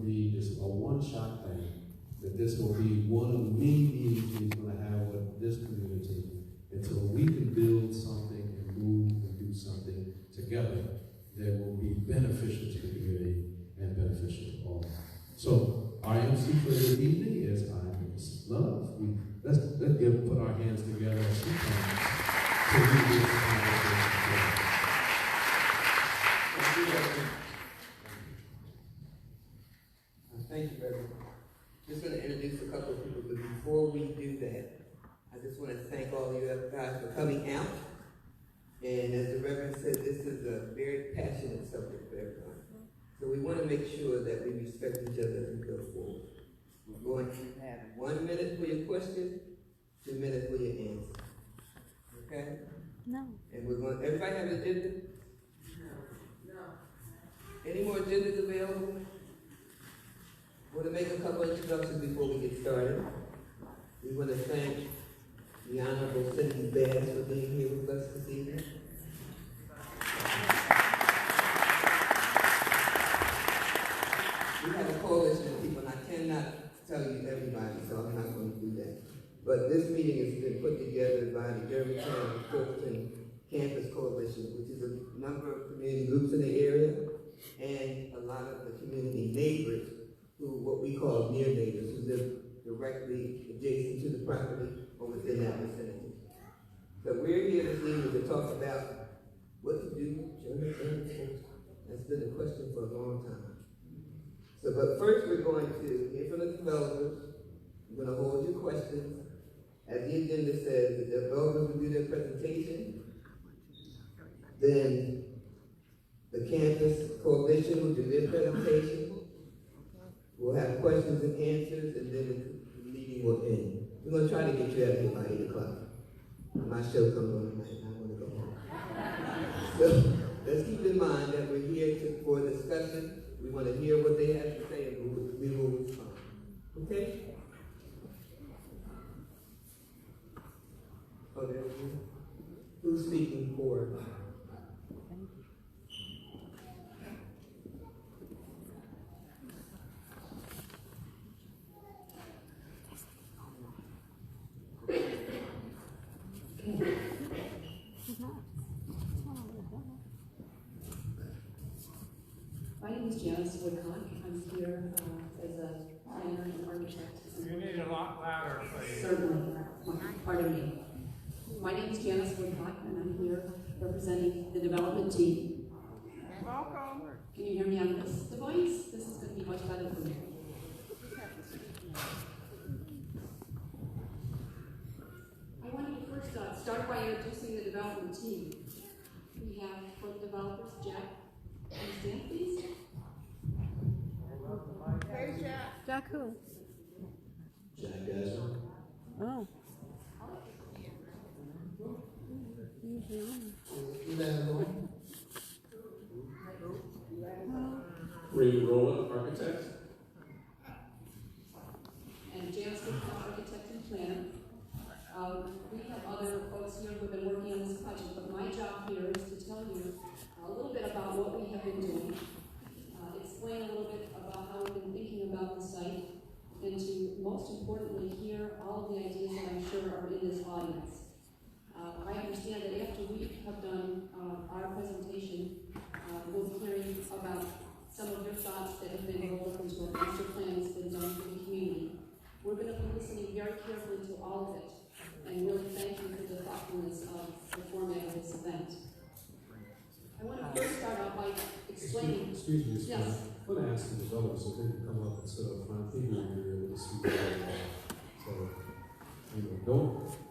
be just a one-shot thing, that this will be one of many meetings he's going to have with this community until we can build something and move and do something together that will be beneficial to the community and beneficial to all. So our MC for the evening is Miss Love. Let's put our hands together as she comes to lead this conversation. Thank you very much. Just want to introduce a couple of people, but before we do that, I just want to thank all of you guys for coming out. And as the Reverend said, this is a very passionate subject for everyone. So we want to make sure that we respect each other as we go forward. We're going to have 1 minute for your question, 2 minutes for your answer. Okay? No. And we're going. Everybody have an agenda? No. Any more agendas available? I want to make a couple of introductions before we get started. We want to thank the Honorable Cindy Bass for being here with us this evening. We have a coalition of people, and I cannot tell you everybody, so I'm not going to do that. But this meeting has been put together by the Germantown Fulton Campus Coalition, which is a number of community groups in the area, and a lot of the community neighbors, who what we call near neighbors, who live directly adjacent to the property or within that vicinity. So we're here this evening to talk about what to do with Germantown. That's been a question for a long time. So, but first we're going to hear from the developers. We're going to hold your questions. As the agenda says, the developers will do their presentation. Then the campus coalition will do their presentation. We'll have questions and answers, and then the meeting will end. We're going to try to get you out here by 8 o'clock. My show comes on tonight, and I want to go home. So let's keep in mind that we're here for a discussion. We want to hear what they have to say, and we will respond. Okay? Oh, there's you. Who's speaking for? My name is Janice Woodcock. I'm here as a planner and architect. You need a lot louder, please. Certainly. Pardon me. My name is Janice Woodcock, and I'm here representing the development team. Welcome. Can you hear me on this device? This is going to be much better for me. I wanted to first start by introducing the development team. We have for the developers, Jack. Stand, please. Hey, Jack. Jack who? Jack Azran. Oh. Ray Rolla, architect. And Janice Woodcock, architect and planner. We have other folks here who have been working on this project, but my job here is to tell you a little bit about what we have been doing, explain a little bit about how we've been thinking about the site, and to, most importantly, hear all of the ideas that I'm sure are in this audience. I understand that after we have done our presentation, we'll be hearing about some of your thoughts that have been rolled up into a master plan that's been done for the community. We're going to be listening very carefully to all of it, and really thank you for the thoughtfulness of the format of this event. I want to first start out by explaining. Excuse me, Ms. Yes. I want to ask the developers if they can come up and sit up front. They will be able to see what they are. So,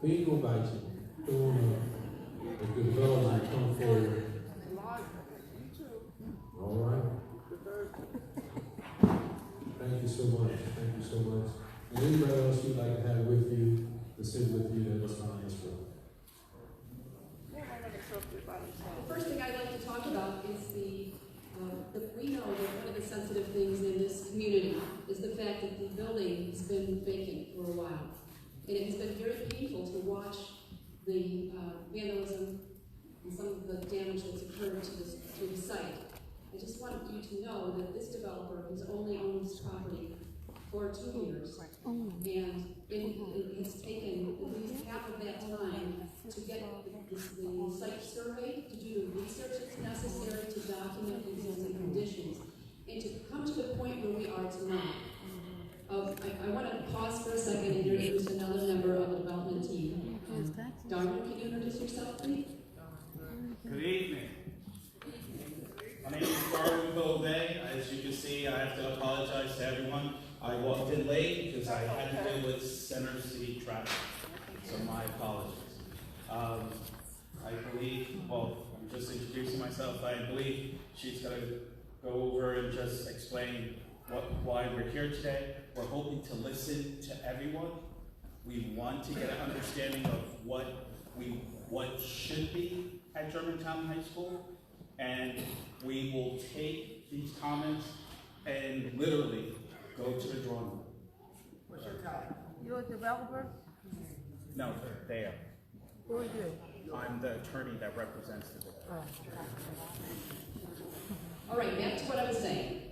they ain't gonna bite you. Don't if the developers come forward. All right. Thank you so much. Thank you so much. And anybody else you'd like to have with you, to sit with you, that's fine as well. The first thing I'd like to talk about is we know that one of the sensitive things in this community is the fact that the building has been vacant for a while. And it has been very painful to watch the vandalism and some of the damage that's occurred to the site. I just want you to know that this developer has only owned this for 2 years. And it has taken at least half of that time to get the site surveyed, to do the research that's necessary to document the existing conditions, and to come to the point where we are tonight. I want to pause for a second and introduce another member of the development team. Darwin, can you introduce yourself, please? Good evening. My name is Darwin Beauvais. As you can see, I have to apologize to everyone. I walked in late because I had to deal with Center City traffic, so my apologies. I believe, well, I'm just introducing myself. I believe she's going to go over and just explain why we're here today. We're hoping to listen to everyone. We want to get an understanding of what should be at Germantown High School, and we will take these comments and literally go to the drawing room. What's your job? You're a developer? No, they are. Who are you? I'm the attorney that represents the developer. All right, back to what I was saying.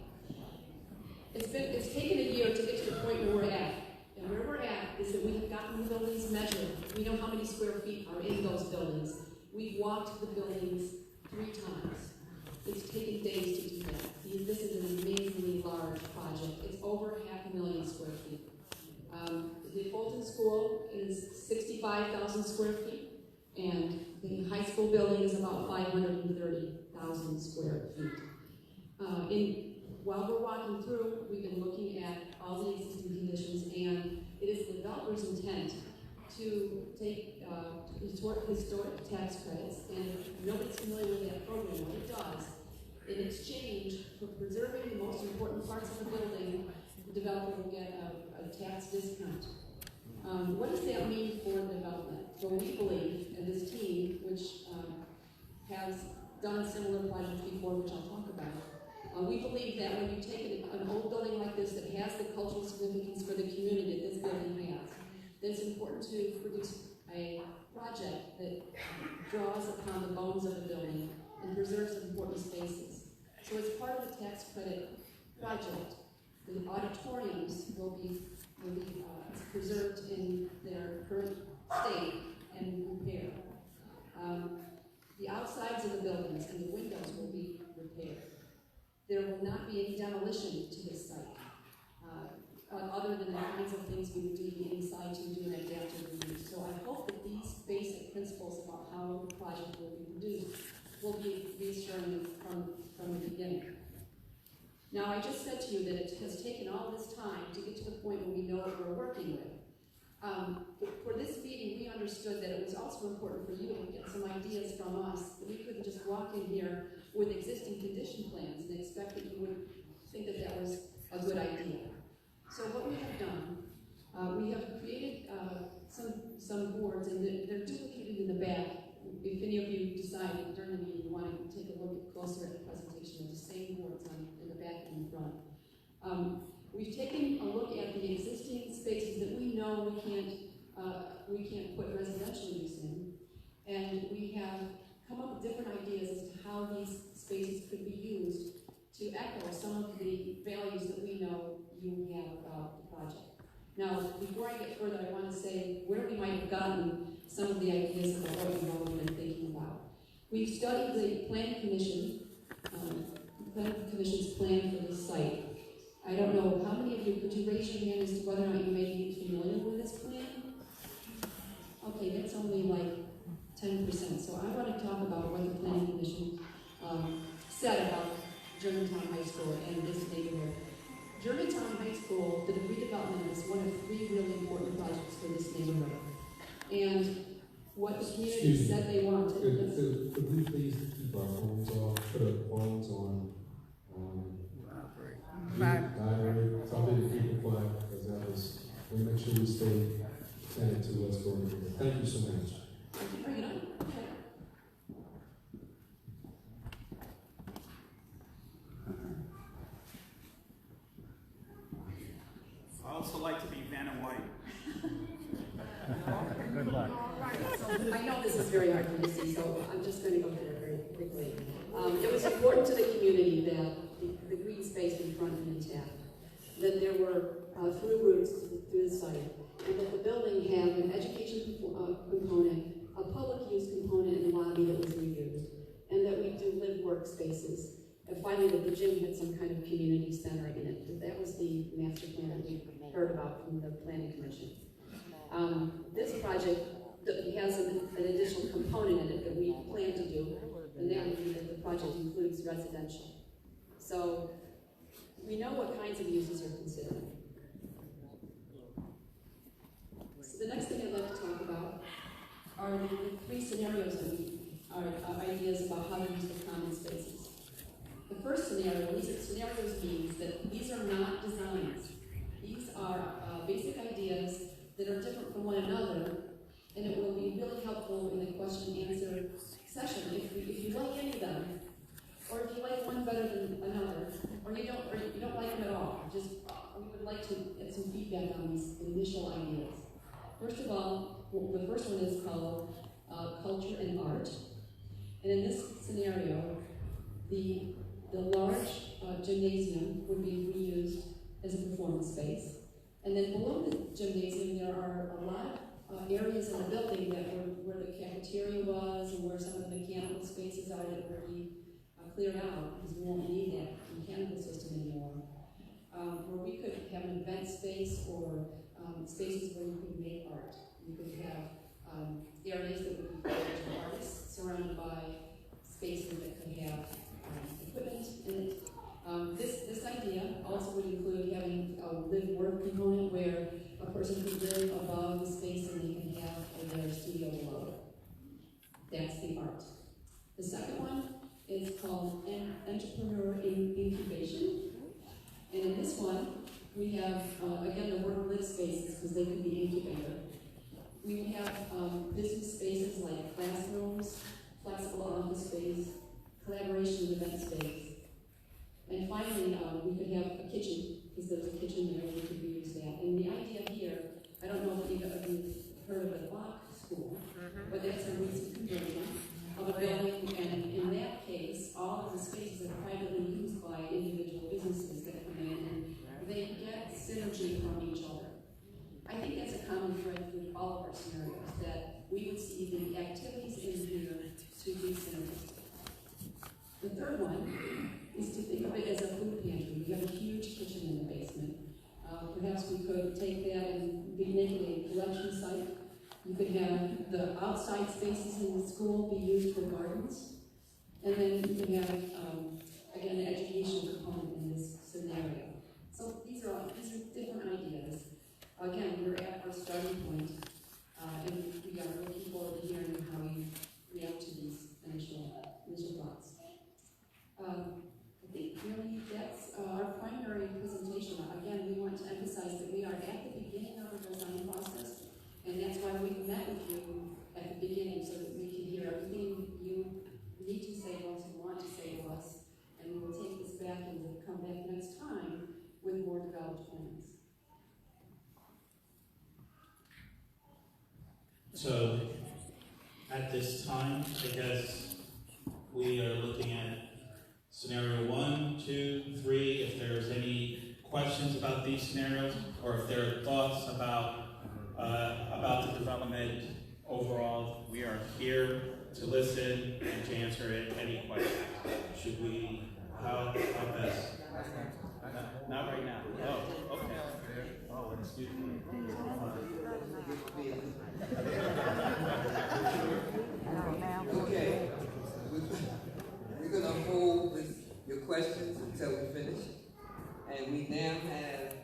It's taken a year to get to the point where we're at. And where we're at is that we have gotten the buildings measured. We know how many square feet are in those buildings. We've walked the buildings 3 times. It's taken days to do that. This is an amazingly large project. It's over 500,000 square feet. The Fulton School is 65,000 square feet, and the high school building is about 530,000 square feet. While we're walking through, we've been looking at all the existing conditions, and it is the developer's intent to take historic tax credits, and if nobody's familiar with that program, what it does, in exchange for preserving the most important parts of the building, the developer will get a tax discount. What does that mean for the development? Well, we believe, and this team, which has done similar projects before, which I'll talk about, we believe that when you take an old building like this that has the cultural significance for the community that this building has, then it's important to produce a project that draws upon the bones of the building and preserves important spaces. So as part of the tax credit project, the auditoriums will be preserved in their current state and repaired. The outsides of the buildings and the windows will be repaired. There will not be any demolition to this site, other than the kinds of things we would do inside to do an adaptive reuse. So I hope that these basic principles about how the project will be produced will be reassuring from the beginning. Now, I just said to you that it has taken all this time to get to the point where we know what we're working with. For this meeting, we understood that it was also important for you to get some ideas from us, that we couldn't just walk in here with existing condition plans and expect that you would think that that was a good idea. So what we have done, we have created some boards, and they're duplicated in the back. If any of you decide during the meeting you want to take a look closer at the presentation, of the same boards in the back and in front. We've taken a look at the existing spaces that we know we can't put residential use in, and we have come up with different ideas as to how these spaces could be used to echo some of the values that we know you have about the project. Now, before I get further, I want to say where we might have gotten some of the ideas about what you've all been thinking about. We've studied the Planning Commission's plan for this site. I don't know, how many of you, could you raise your hand as to whether or not you may be familiar with this plan? Okay, that's only like 10%. So I want to talk about what the Planning Commission said about Germantown High School and this neighborhood. Germantown High School, the redevelopment is one of 3 really important projects for this neighborhood. And what the community said they wanted. Could we please keep our phones off, put our phones on diary, something to keep it quiet, because we make sure we stay attentive to what's going on. Thank you so much. Bring it on. Okay. I also like to be Vanna White. Good luck. I know this is very hard for you to see, so I'm just going to go through it very quickly. It was important to the community that the green space in front and intact, that there were through routes through the site, and that the building have an education component, a public use component in the lobby that was reused, and that we do live workspaces. And finally, that the gym had some kind of community center in it. That was the master plan that we heard about from the Planning Commission. This project has an additional component in it that we plan to do, and that would be that the project includes residential. So we know what kinds of uses are considered. So the next thing I'd like to talk about are the three scenarios that we are ideas about how to use the common spaces. The first scenario, these are scenarios means that these are not designs. These are basic ideas that are different from one another, and it will be really helpful in the question and answer session if you like any of them, or if you like one better than another, or you don't like them at all. Just we would like to get some feedback on these initial ideas. First of all, the first one is called culture and art, and in this scenario, the large gymnasium would be reused as a performance space. And then below the gymnasium, there are a lot of areas in the building that where the cafeteria was and where some of the mechanical spaces are that will be cleared out because we won't need that mechanical system anymore. Where we could have an event space or spaces where you could make art. You could have areas that would be created to artists surrounded by spaces that could have equipment in it. This idea also would include having a live-work component where a person could live above the space and they can have their studio below. That's the art. The second one is called entrepreneur incubation. And in this one, we have, again, the word live spaces because they could be incubator. We would have business spaces like classrooms, flexible office space, collaboration event space. And finally, we could have a kitchen, because there's a kitchen there, we could reuse that. And the idea here, I don't know if you've heard of a block school, but that's a recent conversion of a building, and in that case, all of the spaces are privately used by individual businesses that come in, and they get synergy from each other. I think that's a common thread through all of our scenarios, that we would see the activities in here to be synergistic. The third one is to think of it as a food pantry. We have a huge kitchen in the basement. Perhaps we could take that and make it a collection site. You could have the outside spaces in the school be used for gardens. And then you could have, again, an educational component in this scenario. So these are different ideas. Again, we're at our starting point, and we are looking forward to hearing how you react to these initial thoughts. I think really that's our primary presentation. Again, we want to emphasize that we are at the beginning of the design process, and that's why we met with you at the beginning so that we can hear everything you need to say to us and want to say to us, and we will take this back and we'll come back next time with more developed plans. So, at this time, I guess we are looking at scenario 1, 2, 3. If there's any questions about these scenarios, or if there are thoughts about the development overall, we are here to listen and to answer any questions. Should we? How best? Not right now. Oh, okay. Oh, excuse me. Okay, we're going to hold your questions until we finish. And we now have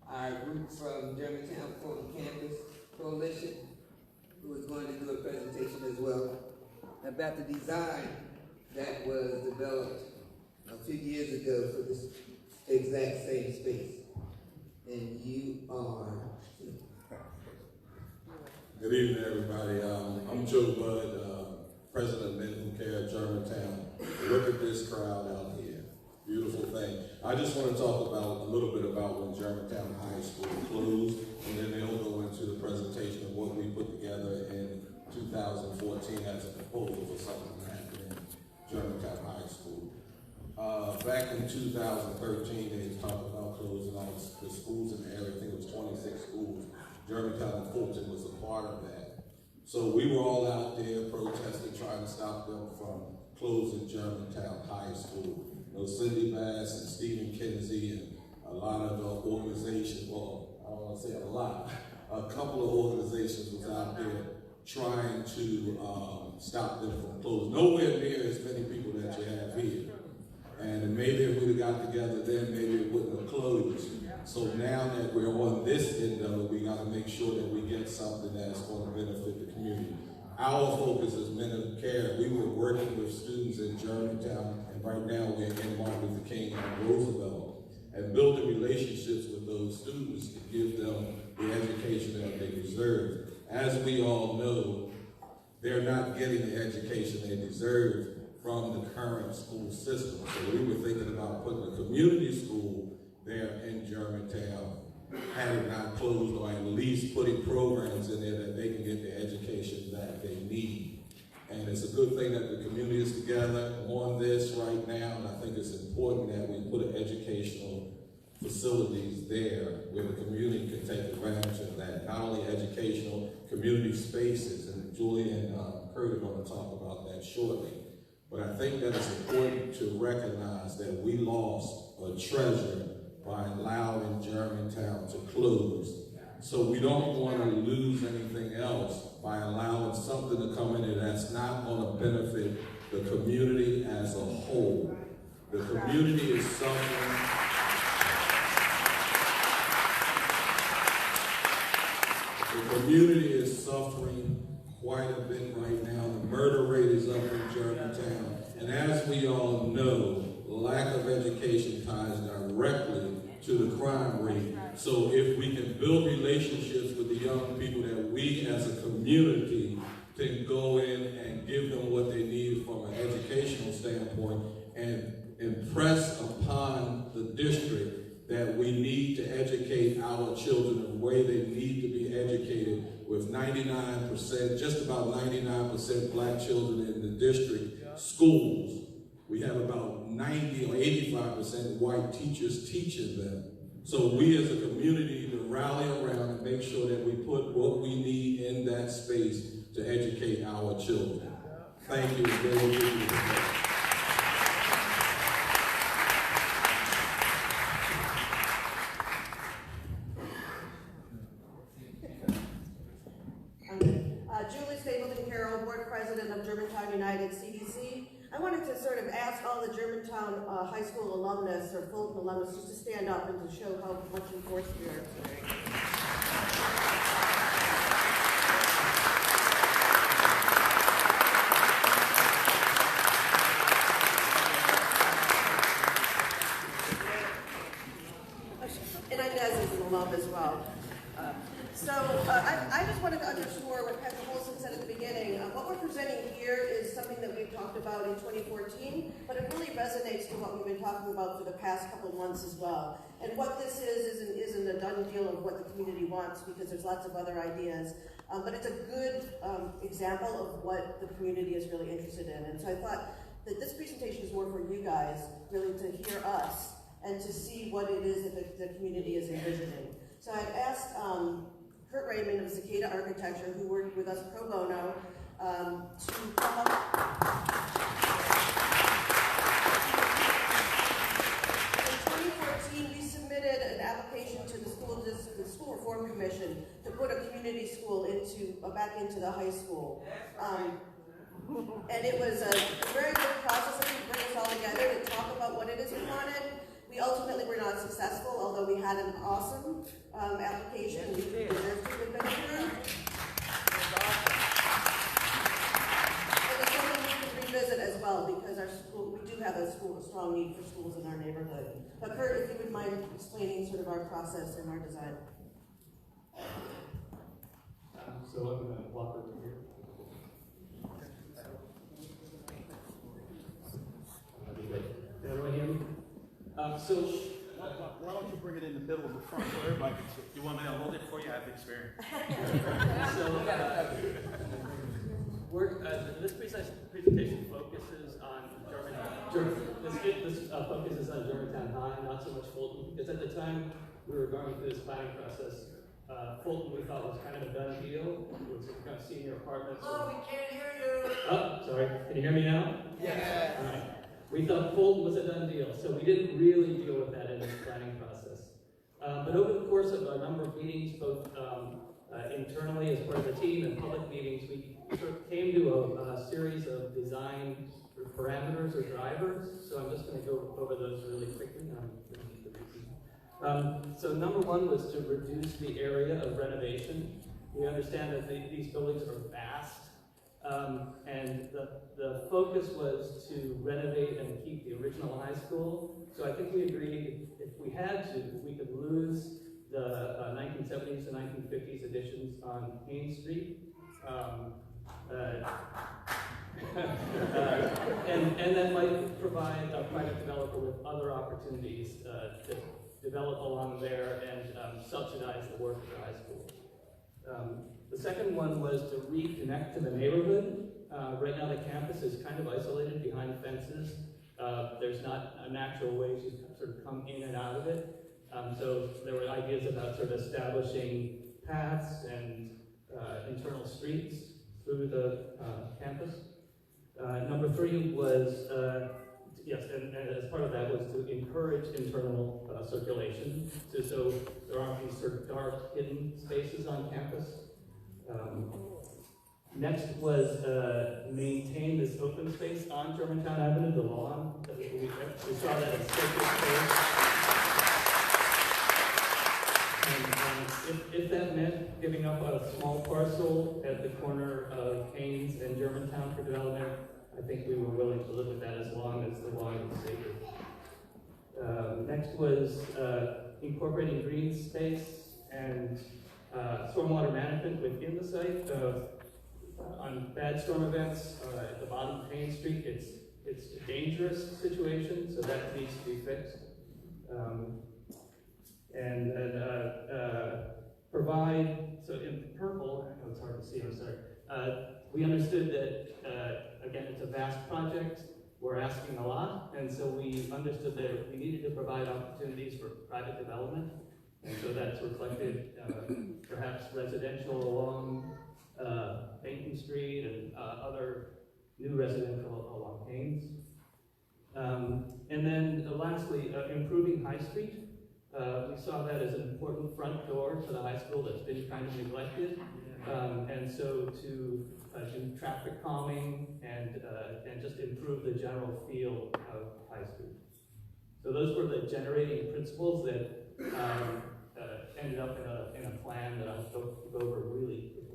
our group from Germantown Fulton Campus Coalition, who is going to do a presentation as well about the design that was developed a few years ago for this exact same space. And you are... Good evening, everybody. I'm Joe Budd, President of Men Who Care at Germantown. Look at this crowd out here. Beautiful thing. I just want to talk about a little bit about when Germantown High School closed, and then they'll go into the presentation of what we put together in 2014 as a proposal for something that happened in Germantown High School. Back in 2013, they talked about closing all the schools in the Germantown and Fulton was a part of that. So we were all out there protesting, trying to stop them from closing Germantown High School. You know, Cindy Bass and Stephen Kinsey and a lot of organizations, well, I don't want to say a lot, a couple of organizations was out there trying to stop them from closing. Nowhere near as many people that you have here. And maybe if we'd have got together then, maybe it wouldn't have closed. So now that we're on this end of it, we got to make sure that we get something that's going to benefit the community. Our focus as Men of Care, we were working with students in Germantown, and right now we're in Martin Luther King and Roosevelt, and building relationships with those students to give them the education that they deserve. As we all know, they're not getting the education they deserve from the current school system. So we were thinking about putting a community school there in Germantown, had it not closed, or at least putting programs in there that they can get the education that they need. And it's a good thing that the community is together on this right now, and I think it's important that we put educational facilities there where the community can take advantage of that. Not only educational, community spaces, and Julie and Kurt are going to talk about that shortly. But I think that it's important to recognize that we lost a treasure by allowing Germantown to close. So we don't want to lose anything else by allowing something to come in that's not going to benefit the community as a whole. The community is suffering. The community is suffering quite a bit right now. The murder rate is up in Germantown. And as we all know, lack of education ties directly to the crime rate. So if we can build relationships with the young people, that we as a community can go in and give them what they need from an educational standpoint and impress upon the district that we need to educate our children the way they need to be educated, with 99%, just about 99% black children in the district schools. We have about 90 or 85% white teachers teaching them. So we as a community need to rally around and make sure that we put what we need in that space to educate our children. Thank you. Julie Stapleton-Carroll, Board President of Germantown United CDC. I wanted to sort of ask all the Germantown High School alumnus or Fulton alumnus just to stand up and to show how much enforced we are today. And Inez is an alum as well. I just wanted to underscore what Pastor Holson said at the beginning. What we're presenting here is something that we've talked about in 2014, but it really resonates to what we've been talking about for the past couple of months as well. And what this isn't a done deal of what the community wants, because there's lots of other ideas. But it's a good example of what the community is really interested in. And so I thought that this presentation is more for you guys, really to hear us and to see what it is that the community is envisioning. So I'd asked Kurt Raymond of Cicada Architecture, who worked with us pro bono, to come up. In 2014, we submitted an application to the School Reform Commission to put a community school back into the high school. And it was a very good process to bring us all together to talk about what it is we wanted. We ultimately were not successful, although we had an awesome application. We deserved to have been approved. And it's something we can revisit as well, because our school, we do have a strong need for schools in our neighborhood. But Kurt, if you would mind explaining sort of our process and our design. So I'm going to walk over here. Everyone hear me? So, why don't you bring it in the middle of the front so everybody can see? You want me to hold it for you? I have experience. This presentation focuses on Germantown. This focuses on Germantown High, not so much Fulton, because at the time we were going through this planning process, Fulton we thought was kind of a done deal. It was kind of senior apartments. Oh, we can't hear you. Oh, sorry. Can you hear me now? Yes. All right. We thought Fulton was a done deal, so we didn't really deal with that in this planning process. But over the course of a number of meetings, both internally as part of the team and public meetings, we sort of came to a series of design parameters or drivers. So I'm just going to go over those really quickly. So number one was to reduce the area of renovation. We understand that these buildings are vast, and the focus was to renovate and keep the original high school. So I think we agreed if we had to, we could lose the 1970s and 1950s additions on Haines Street. And that might provide a private developer with other opportunities to develop along there and subsidize the work of the high school. The second one was to reconnect to the neighborhood. Right now the campus is kind of isolated behind fences. There's not a natural way to sort of come in and out of it. So there were ideas about sort of establishing paths and internal streets through the campus. Number three was, yes, and as part of that was to encourage internal circulation. So there aren't these sort of dark, hidden spaces on campus. Next was maintain this open space on Germantown Avenue, the lawn. We saw that as sacred space. And if that meant giving up a small parcel at the corner of Haines and Germantown for development, I think we were willing to live with that as long as the lawn was sacred. Next was incorporating green space and stormwater management within the site. On bad storm events at the bottom of Haines Street, it's a dangerous situation, so that needs to be fixed. And provide, so in purple, I know it's hard to see, I'm sorry. We understood that, again, it's a vast project, we're asking a lot, and so we understood that we needed to provide opportunities for private development, and so that's reflected perhaps residential along Bainton Street and other new residential along Haines. And then lastly, improving High Street. We saw that as an important front door to the high school that's been kind of neglected. And so to do traffic calming and just improve the general feel of High Street. So those were the generating principles that ended up in a plan that I'll go over really quickly.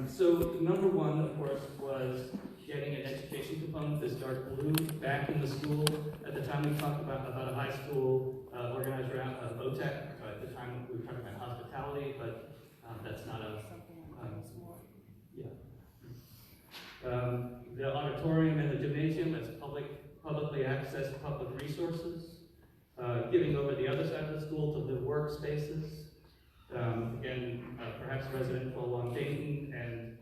So number one, of course, was getting an education component, this dark blue, back in the school. At the time we talked about a high school organized around VOTEC. At the time we were talking about hospitality, but that's not a, the auditorium and the gymnasium as publicly accessed public resources. Giving over the other side of the school to the workspaces. Again, perhaps residential along Dayton and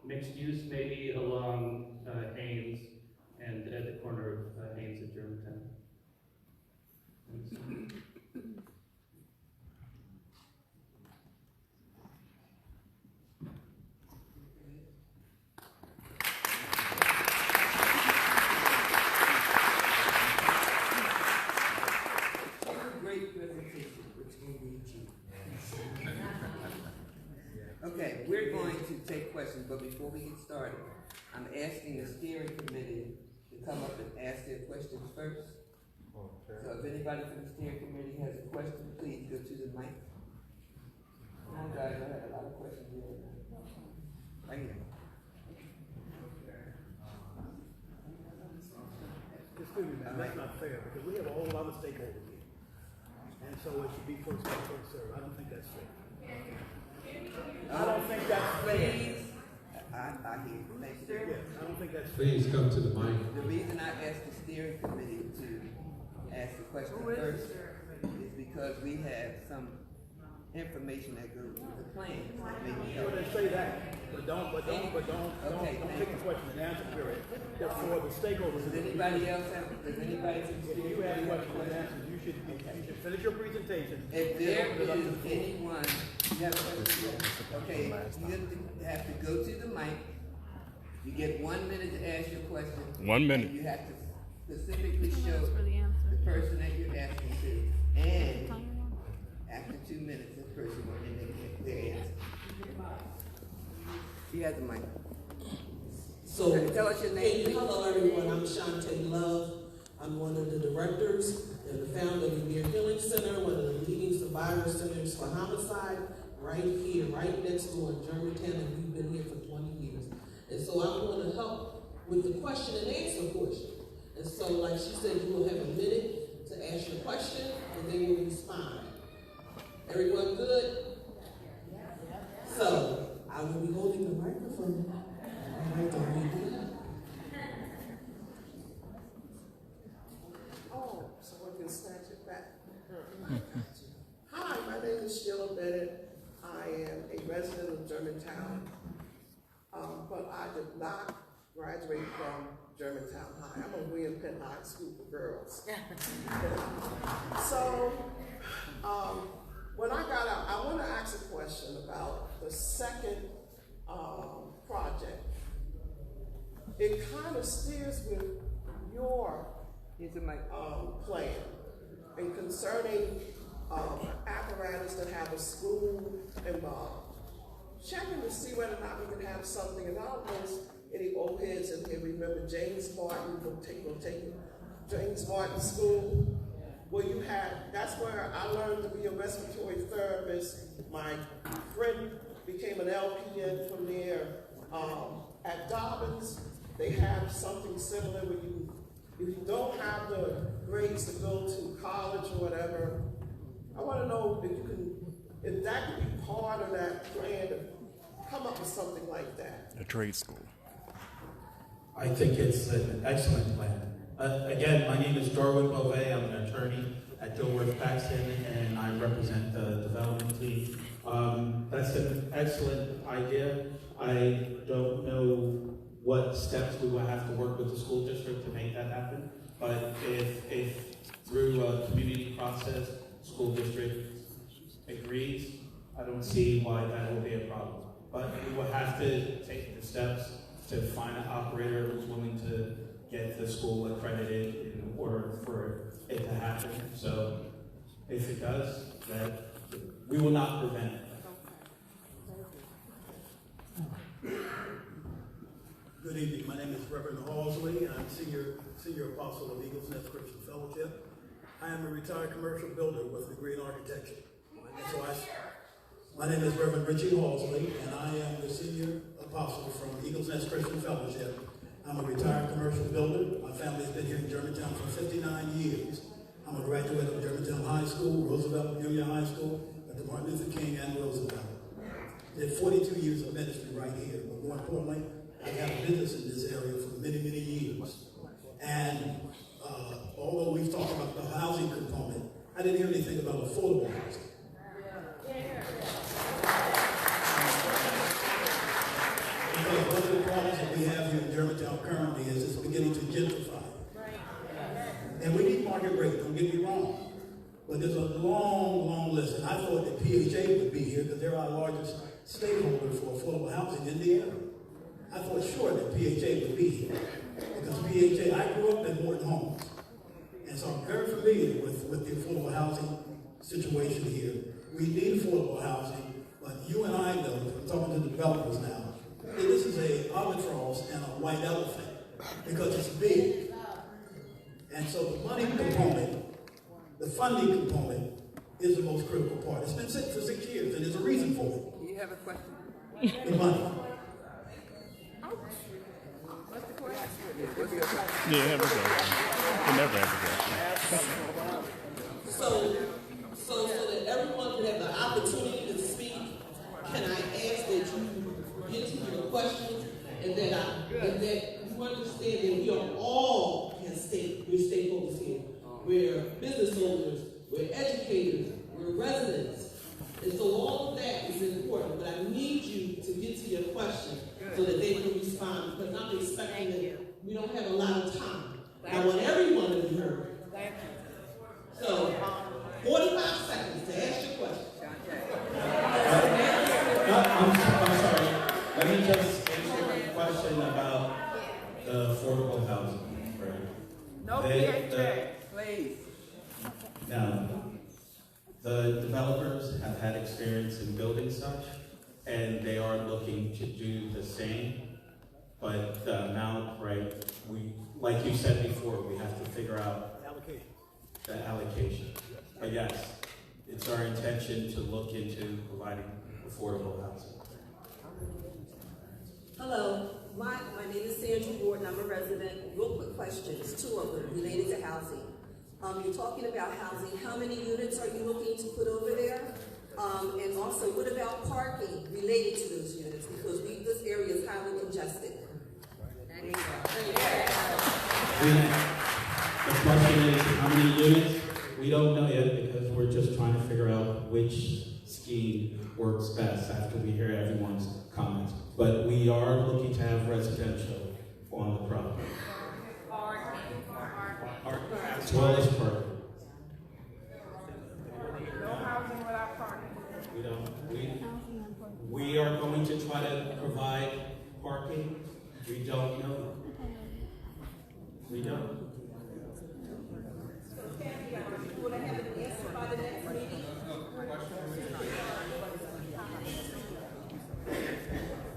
mixed use maybe along Haines and at the corner of Haines and Germantown. Okay, we're going to take questions, but before we get started, I'm asking the steering committee to come up and ask their questions first. Okay. So if anybody from the steering committee has a question, please go to the mic. Come on, guys, I have a lot of questions here. Right here. Excuse me, man, that's not fair, because we have a whole lot of stakeholders here. And so it should be first come, first served. I don't think that's fair. I don't think that's fair. I hear you. Thank you. Yeah, I don't think that's fair. Please come to the mic. The reason I asked the steering committee to ask the question first is because we have some information that goes with the plan. Well, they say that, but don't take the question and answer period. That's for the stakeholders. Does anybody else have, does anybody If you have questions and answers, you should finish your presentation. If there is anyone, you have a question? Okay, you have to go to the mic. You get 1 minute to ask your question. 1 minute. You have to specifically show the person that you're asking to. And after 2 minutes, this person will indicate their answer. You have the mic. So, tell us your name. Hello everyone, I'm Shantae Love. I'm one of the directors and the founder of the Near Healing Center, one of the leading survivor centers for homicide, right here, right next door in Germantown, and we've been here for 20 years. And so I'm going to help with the question and answer portion. And so, like she said, you will have a minute to ask your question, and then you'll respond. Everyone good? So, I will be holding the microphone. Oh, so we can snatch it back. Hi, my name is Sheila Bennett. I am a resident of Germantown, but I did not graduate from Germantown High. I'm a William Penn High School for girls. So, when I got out, I want to ask a question about the second project. It kind of steers with your plan and concerning apparatus that have a school involved. Checking to see whether or not we can have something, and I don't know if any old heads in here remember James Martin, James Martin School, where you had, that's where I learned to be a respiratory therapist. My friend became an LPN from there. At Darwin's, they have something similar where if you don't have the grades to go to college or whatever, I want to know if that could be part of that plan to come up with something like that. A trade school. I think it's an excellent plan. Again, my name is Darwin Beauvais. I'm an attorney at Dilworth Paxton, and I represent the development team. That's an excellent idea. I don't know what steps we will have to work with the school district to make that happen, but if through a community process, school district agrees, I don't see why that will be a problem. But we will have to take the steps to find an operator who's willing to get the school accredited in order for it to happen. So if it does, that we will not prevent it. Good evening. My name is Reverend Halsley, and I'm senior apostle of Eagles Nest Christian Fellowship. I am a retired commercial builder with a degree in architecture. And so my name is Reverend Richie Halsley, and I am the senior apostle from Eagles Nest Christian Fellowship. I'm a retired commercial builder. My family's been here in Germantown for 59 years. I'm a graduate of Germantown High School, Roosevelt Junior High School, at the Martin Luther King and Roosevelt. Did 42 years of ministry right here, but more importantly, I've had a business in this area for many, many years. And although we've talked about the housing component, I didn't hear anything about affordable housing. Because one of the problems that we have here in Germantown currently is it's beginning to gentrify. And we need market rate, don't get me wrong. But there's a long, long list. And I thought that PHA would be here because they're our largest stakeholder for affordable housing in the area. I thought sure that PHA would be here. Because PHA, I grew up in Morton Homes. And so I'm very familiar with the affordable housing situation here. We need affordable housing, but you and I know, I'm talking to the developers now, that this is a albatross and a white elephant because it's big. And so the money component, the funding component, is the most critical part. It's been sitting for 6 years, and there's a reason for it. Do you have a question? The money. What's the question? Yeah, we never have a question. So that everyone can have the opportunity to speak, can I ask that you get to your questions and that you understand that we are all we're stakeholders here. We're business owners, we're educators, we're residents. And so all of that is important, but I need you to get to your question so that they can respond, because I'm expecting that we don't have a lot of time. I want everyone to be heard. So, 45 seconds to ask your question. I'm sorry. Let me just answer the question about the affordable housing. Right? No PHA, please. Now, the developers have had experience in building such, and they are looking to do the same. But the amount, right, like you said before, we have to figure out the allocation. But yes, it's our intention to look into providing affordable housing. Hello, my name is Sandra Ward, and I'm a resident. Real quick questions, 2 of them related to housing. You're talking about housing. How many units are you looking to put over there? And also, what about parking related to those units? Because this area is highly congested. The question is, how many units? We don't know yet because we're just trying to figure out which scheme works best after we hear everyone's comments. But we are looking to have residential on the property. As well as parking. No housing without parking. We are going to try to provide parking. We don't know. We don't. Will I have an answer by the next meeting?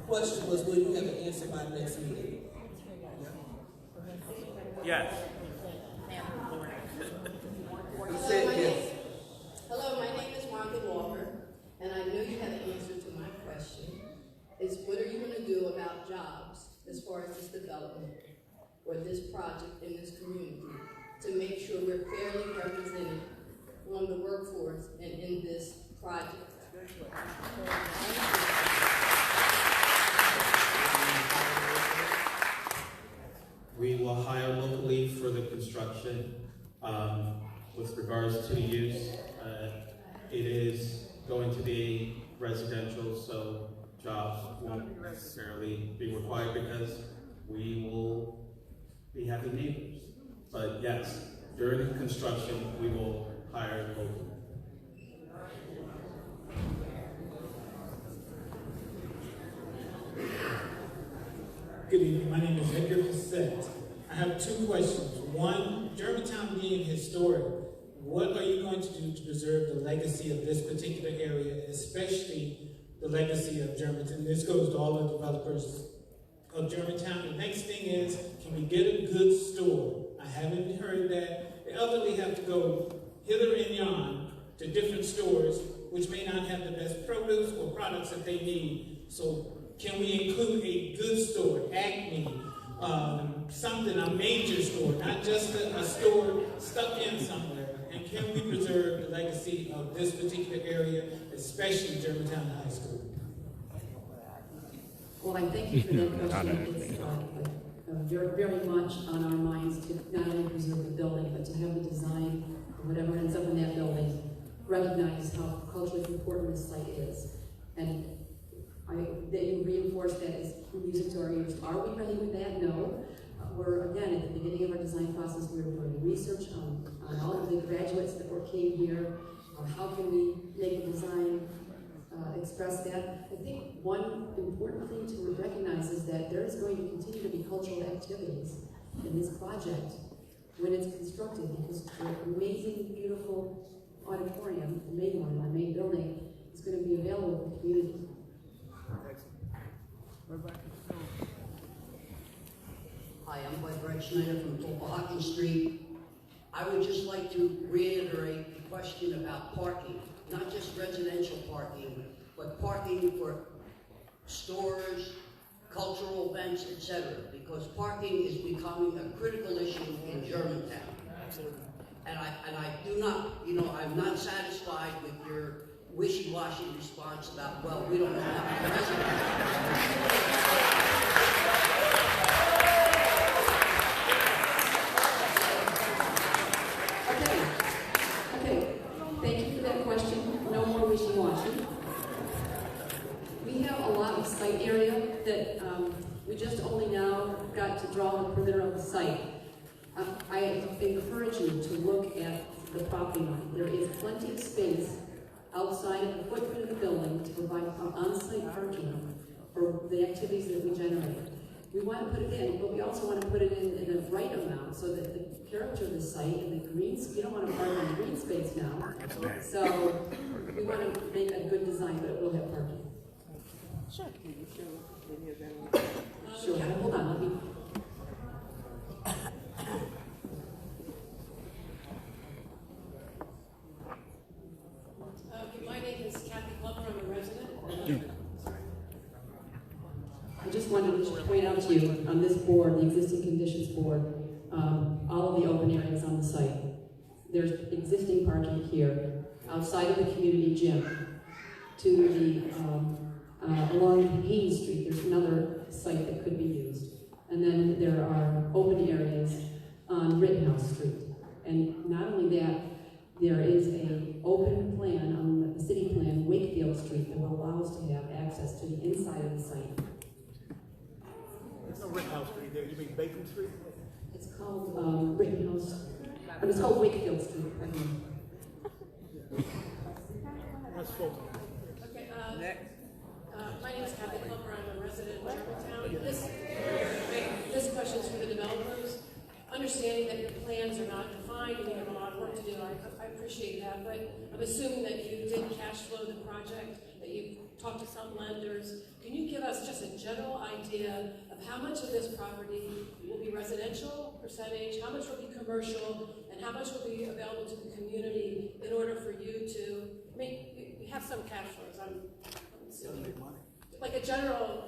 Question was, will you have an answer by the next meeting? Yes. Hello, my name is Wanda Walker, and I know you have an answer to my question. Is what are you going to do about jobs as far as this development or this project in this community to make sure we're fairly represented on the workforce and in this project? We will hire locally for the construction. With regards to the use, it is going to be residential, so jobs won't necessarily be required because we will be having neighbors. But yes, during the construction, we will hire locally. Good evening, my name is Edgar Cassette. I have 2 questions. One, Germantown being historic, what are you going to do to preserve the legacy of this particular area, especially the legacy of Germantown? This goes to all the developers of Germantown. The next thing is, can we get a good store? I haven't heard that. The elderly have to go hither and yon to different stores, which may not have the best produce or products that they need. So can we include a good store, Acme, something, a major store, not just a store stuck in somewhere? And can we preserve the legacy of this particular area, especially Germantown High School? Well, I thank you for that question. It's very, very much on our minds to not only preserve the building, but to have the design, whatever ends up in that building, recognize how culturally important this site is. And that you reinforce that as music to our ears. Are we ready with that? No. We're, again, at the beginning of our design process, we were doing research on all of the graduates that came here. How can we make the design express that? I think one important thing to recognize is that there is going to continue to be cultural activities in this project when it's constructed, because the amazing, beautiful auditorium, the main one, the main building, is going to be available to the community. Hi, I'm Brett Schneider from Beauvais Street. I would just like to reiterate the question about parking, not just residential parking, but parking for stores, cultural events, etc. Because parking is becoming a critical issue in Germantown. And I do not, I'm not satisfied with your wishy-washy response about, well, we don't know how many residents. Okay, thank you for that question. No more wishy-washy. We have a lot of site area area that we just only now got to draw the perimeter of the site. I encourage you to look at the property line. There is plenty of space outside of the footprint of the building to provide on-site parking for the activities that we generate. We want to put it in, but we also want to put it in the right amount so that the character of the site and the greens, you don't want to park on green space now. So we want to make a good design, but it will have parking. Sure. Sure, hold on, let me. My name is Kathy Glover, I'm a resident. I just wanted to point out to you, on this board, the existing conditions board, all of the open areas on the site. There's existing parking here, outside of the community gym, to the, along Haines Street, there's another site that could be used. And then there are open areas on Rittenhouse Street. And not only that, there is an open plan on the city plan, Wakefield Street, that will allow us to have access to the inside of the site. There's no Rittenhouse Street there. You mean Bacon Street? It's called Rittenhouse. It's called Wakefield Street. That's Fulton. Okay, my name is Kathy Glover, I'm a resident in Germantown. This question is for the developers. Understanding that your plans are not defined and you have a lot of work to do, I appreciate that, but I'm assuming that you did cash flow the project, that you talked to some lenders. Can you give us just a general idea of how much of this property will be residential percentage, how much will be commercial, and how much will be available to the community in order for you to, I mean, you have some cash flows, I'm assuming. Like a general,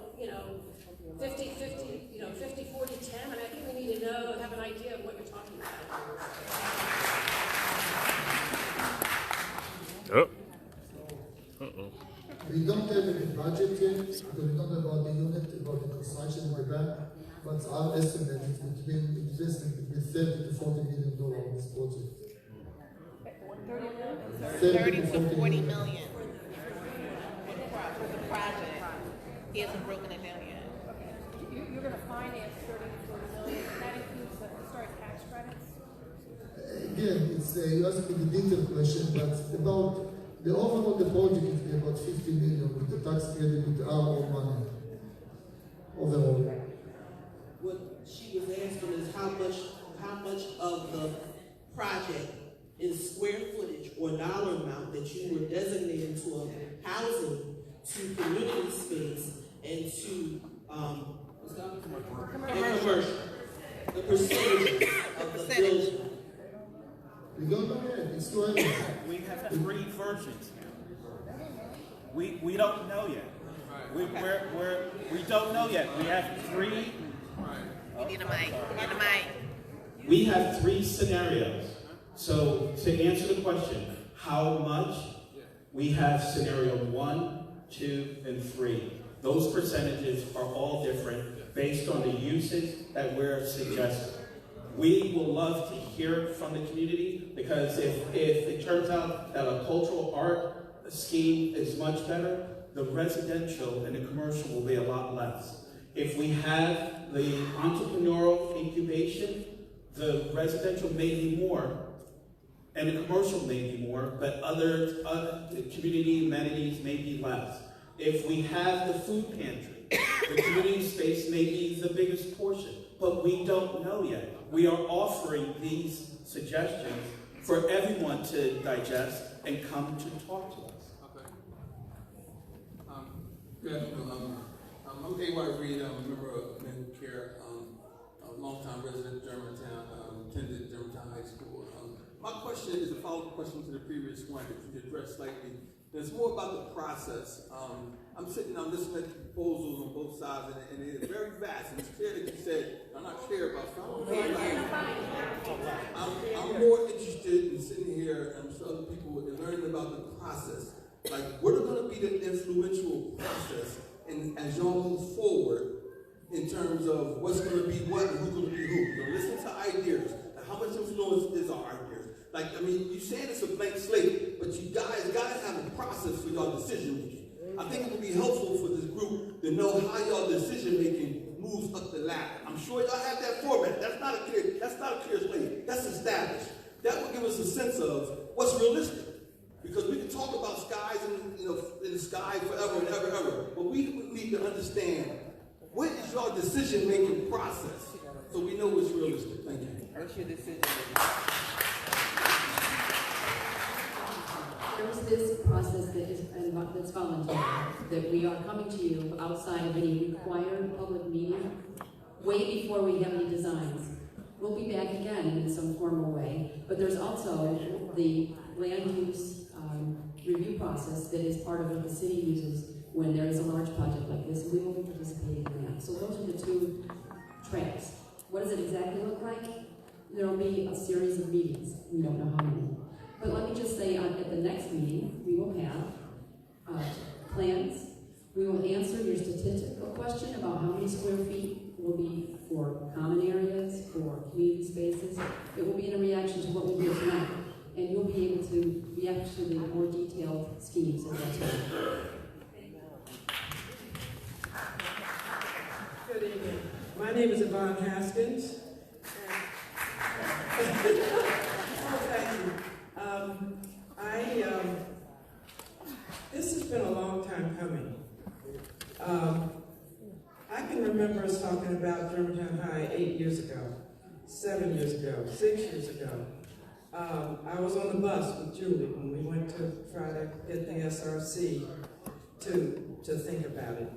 50-50, 50-40-10, and I think we need to know and have an idea of what you're talking about. We don't have any budget yet, because we don't know about the unit, about the construction in the back, but our estimate is between investment between $30 to $40 million on this project. 30 to 40 million for the project. He hasn't broken it down yet. You're going to finance 30 to 40 million, and that includes the historic tax credits? Again, you asked me the detailed question, but about the overall the project is about 50 million with the tax credit with our own money overall. What she was asking is how much of the project in square footage or dollar amount that you were designating to a housing, to community space, and to commercial. The percentage of the building. We don't know yet. It's too early. We have 3 versions. We don't know yet. We don't know yet. We have 3. You need a mic. You need a mic. We have 3 scenarios. So to answer the question, how much? We have scenario 1, 2, and 3. Those percentages are all different based on the uses that we're suggesting. We will love to hear from the community, because if it turns out that a cultural art scheme is much better, the residential and the commercial will be a lot less. If we have the entrepreneurial incubation, the residential may be more, and the commercial may be more, but other community amenities may be less. If we have the food pantry, the community space may be the biggest portion, but we don't know yet. We are offering these suggestions for everyone to digest and come to talk to us. Okay. Good afternoon. I'm A.Y. Reed. I'm a member of Men Who Care, a longtime resident of Germantown, attended Germantown High School. My question is a follow-up question to the previous one that you addressed slightly. It's more about the process. I'm sitting on listening to proposals on both sides, and it's very vast. And it's clear that you said, I'm not clear about something. I'm more interested in sitting here and some other people and learning about the process. Like, what are going to be the influential process and as y'all move forward in terms of what's going to be what and who's going to be who? You know, listen to ideas. How much influence is our ideas? Like, I mean, you saying it's a blank slate, but you guys got to have a process for your decision making. I think it would be helpful for this group to know how y'all decision making moves up the ladder. I'm sure y'all have that format. That's not a clear slate. That's established. That will give us a sense of what's realistic. Because we can talk about skies in the sky forever and ever, but we need to understand what is your decision making process so we know what's realistic. Thank you. What's your decision making? There's this process that's voluntary, that we are coming to you outside of any required public meeting, way before we have any designs. We'll be back again in some formal way, but there's also the land use review process that is part of what the city uses when there is a large project like this, and we will be participating in that. So those are the two tracks. What does it exactly look like? There will be a series of meetings. We don't know how many. But let me just say, at the next meeting, we will have plans. We will answer your statistical question about how many square feet will be for common areas, for community spaces. It will be in a reaction to what we do tonight. And you'll be able to react to the more detailed schemes at that time. Good evening. My name is Yvonne Haskins. Oh, thank you. This has been a long time coming. I can remember us talking about Germantown High 8 years ago, 7 years ago, 6 years ago. I was on the bus with Julie when we went to try to get the SRC to think about it.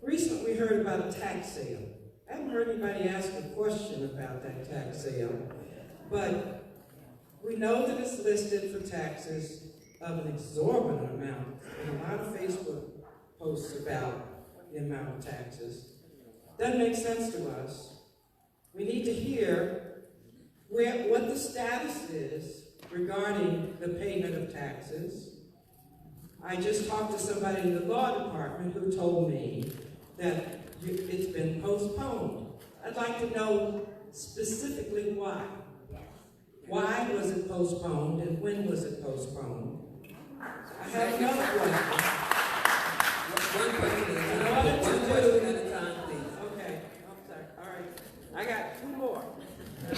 Recently, we heard about a tax sale. I haven't heard anybody ask a question about that tax sale, but we know that it's listed for taxes of an exorbitant amount, and a lot of Facebook posts about the amount of taxes. Doesn't make sense to us. We need to hear what the status is regarding the payment of taxes. I just talked to somebody in the law department who told me that it's been postponed. I'd like to know specifically why. Why was it postponed and when was it postponed? I have another question. One question at a time, please. Okay, I'm sorry. All right. I got two more. I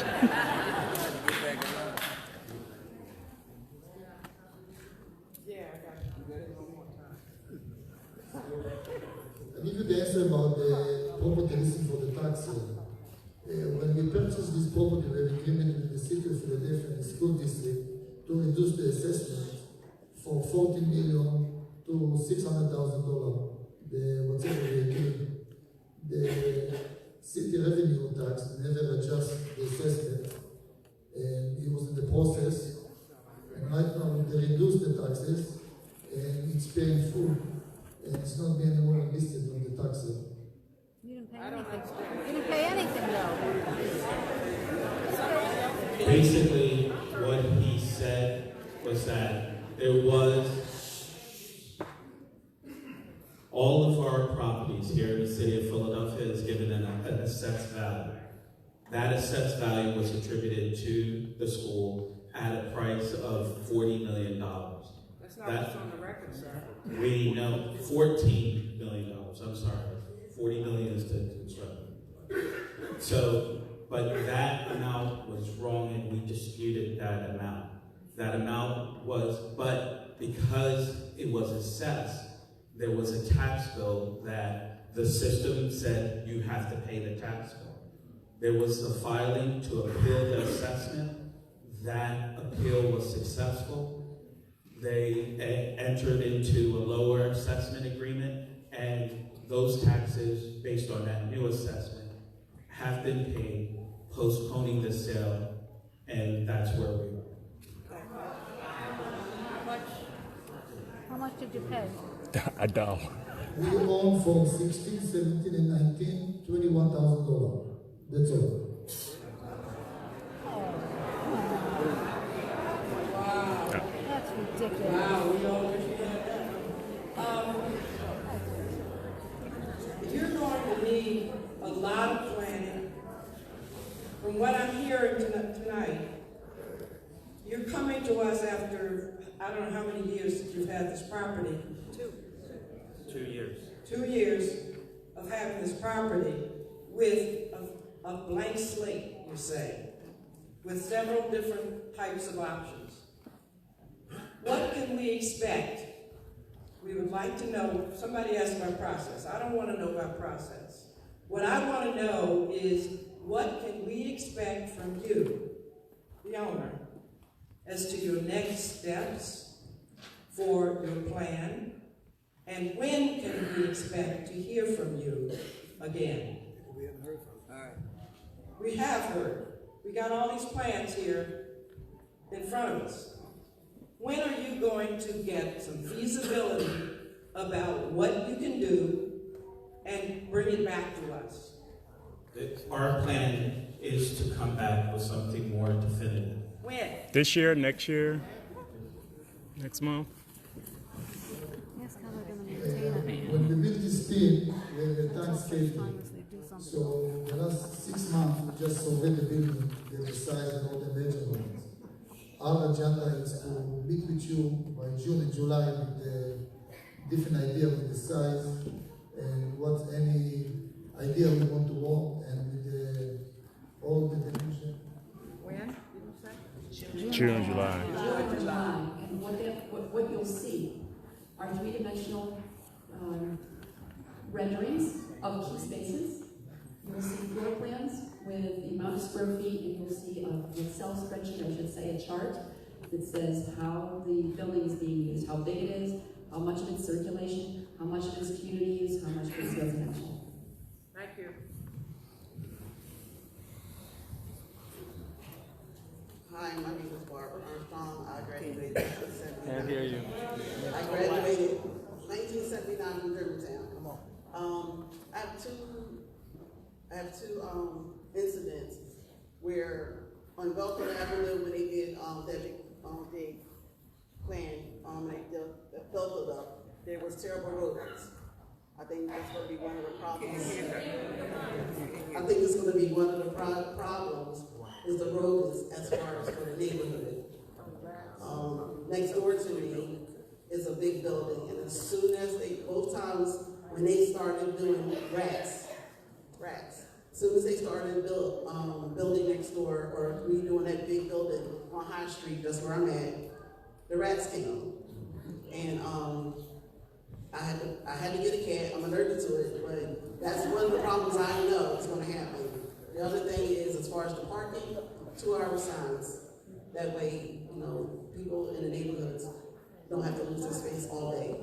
give you the answer about the property listing for the tax sale. When we purchased this property, we have agreement with the city of Philadelphia and the school district to reduce the assessment from $40 million to $600,000. Whatever we agreed. The city revenue tax never adjust the assessment, and it was in the process. And right now they reduced the taxes, and it's paying full, and it's not being anymore listed on the tax sale. You didn't pay anything. You didn't pay anything, though. Basically, what he said was that there was all of our properties here in the city of Philadelphia is given an assessed value. That assessed value was attributed to the school at a price of $40 million. That's not what's on the record, sir. We know $14 million. I'm sorry. 40 million is to construct. So, but that amount was wrong and we disputed that amount. That amount was, but because it was assessed, there was a tax bill that the system said you have to pay the tax bill. There was a filing to appeal the assessment. That appeal was successful. They entered into a lower assessment agreement, and those taxes, based on that new assessment, have been paid, postponing the sale, and that's where we are. How much did you pay? $1. We own from 16, 17, and 19, $21,000. That's all. Wow. That's ridiculous. Wow, we all wish we had that. You're going to need a lot of planning. From what I'm hearing tonight, you're coming to us after, I don't know how many years that you've had this property. 2 years. 2 years, of having this property with a blank slate, you say, with several different types of options. What can we expect? We would like to know. Somebody asked about process. I don't want to know about process. What I want to know is, what can we expect from you, the owner, as to your next steps for your plan, and when can we expect to hear from you again? We haven't heard from you. All right. We have heard. We got all these plans here in front of us. When are you going to get some feasibility about what you can do and bring it back to us? Our plan is to come back with something more definitive. When? This year, next year, next month. When we built this team, we had a time schedule. So the last 6 months, we just surveyed the building, the size and all the measurements. Our agenda is to meet with you by June and July with a different idea with the size and what any idea we want to work and with all the dimension. When? June, July. June, July. And what you'll see are three-dimensional renderings of key spaces. You'll see floor plans with the amount of square feet, and you'll see an Excel spreadsheet, I should say, a chart that says how the building is being used, how big it is, how much of it's circulation, how much of it's community use, how much of it's residential. Thank you. Hi, my name is Barbara Armstrong. I graduated in 1979. Can't hear you. I graduated 1979 from Germantown. Come on. I have two incidents where on Belton Avenue, when they did that big plan, they built it up, there was terrible rodents. I think that's going to be one of the problems. I think it's going to be one of the problems is the rodents as far as for the neighborhood. Next door to me is a big building, and as soon as both times when they started doing rats, as soon as they started building next door or redoing that big building on High Street, that's where I'm at, the rats came. And I had to get a cat. I'm allergic to it, but that's one of the problems I know is going to happen. The other thing is, as far as the parking, 2-hour signs. That way, people in the neighborhoods don't have to lose their space all day.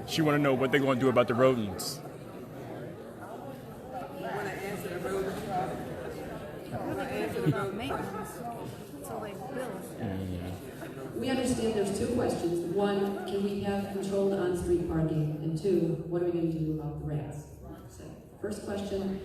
She want to know what they're going to do about the rodents. You want to answer the rodent problem? You want to answer the rodent maintenance? So they build. We understand there's two questions. One, can we have controlled on-street parking? And two, what are we going to do about the rats? So, first question,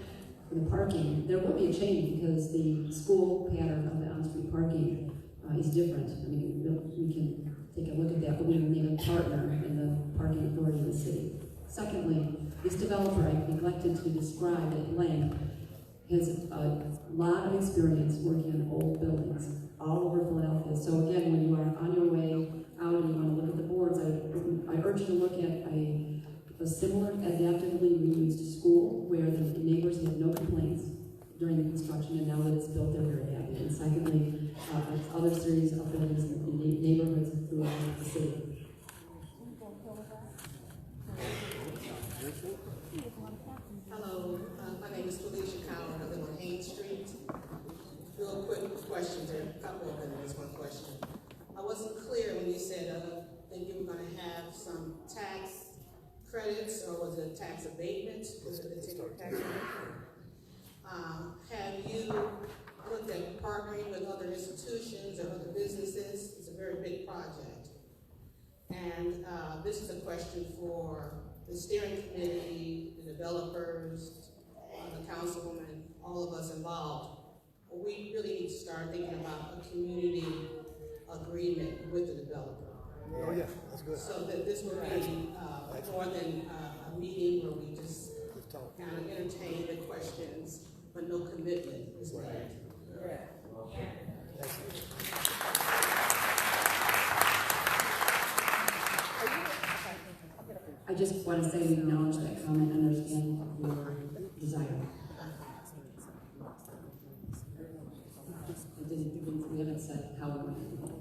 for the parking, there will be a change because the school pattern of the on-street parking is different. I mean, we can take a look at that, but we need a partner in the parking authority of the city. Secondly, this developer I neglected to describe at length has a lot of experience working on old buildings all over Philadelphia. So again, when you are on your way out and you want to look at the boards, I urge you to look at a similar adaptively reused school where the neighbors had no complaints during the construction, and now that it's built, they're very happy. And secondly, other series of buildings in neighborhoods throughout the city. Hello, my name is Felicia Coward. I live on Haines Street. Real quick question, there are a couple of them. There's one question. I wasn't clear when you said that you were going to have some tax credits, or was it tax abatement? Was it a particular tax abatement? Have you looked at partnering with other institutions or other businesses? It's a very big project. And this is a question for the steering committee, the developers, the councilwoman, all of us involved. We really need to start thinking about a community agreement with the developer. Oh yeah, that's good. So that this would be more than a meeting where we just kind of entertain the questions, but no commitment is made. Are you I just want to say we acknowledge that comment and understand your desire. We haven't said how we're going to do it.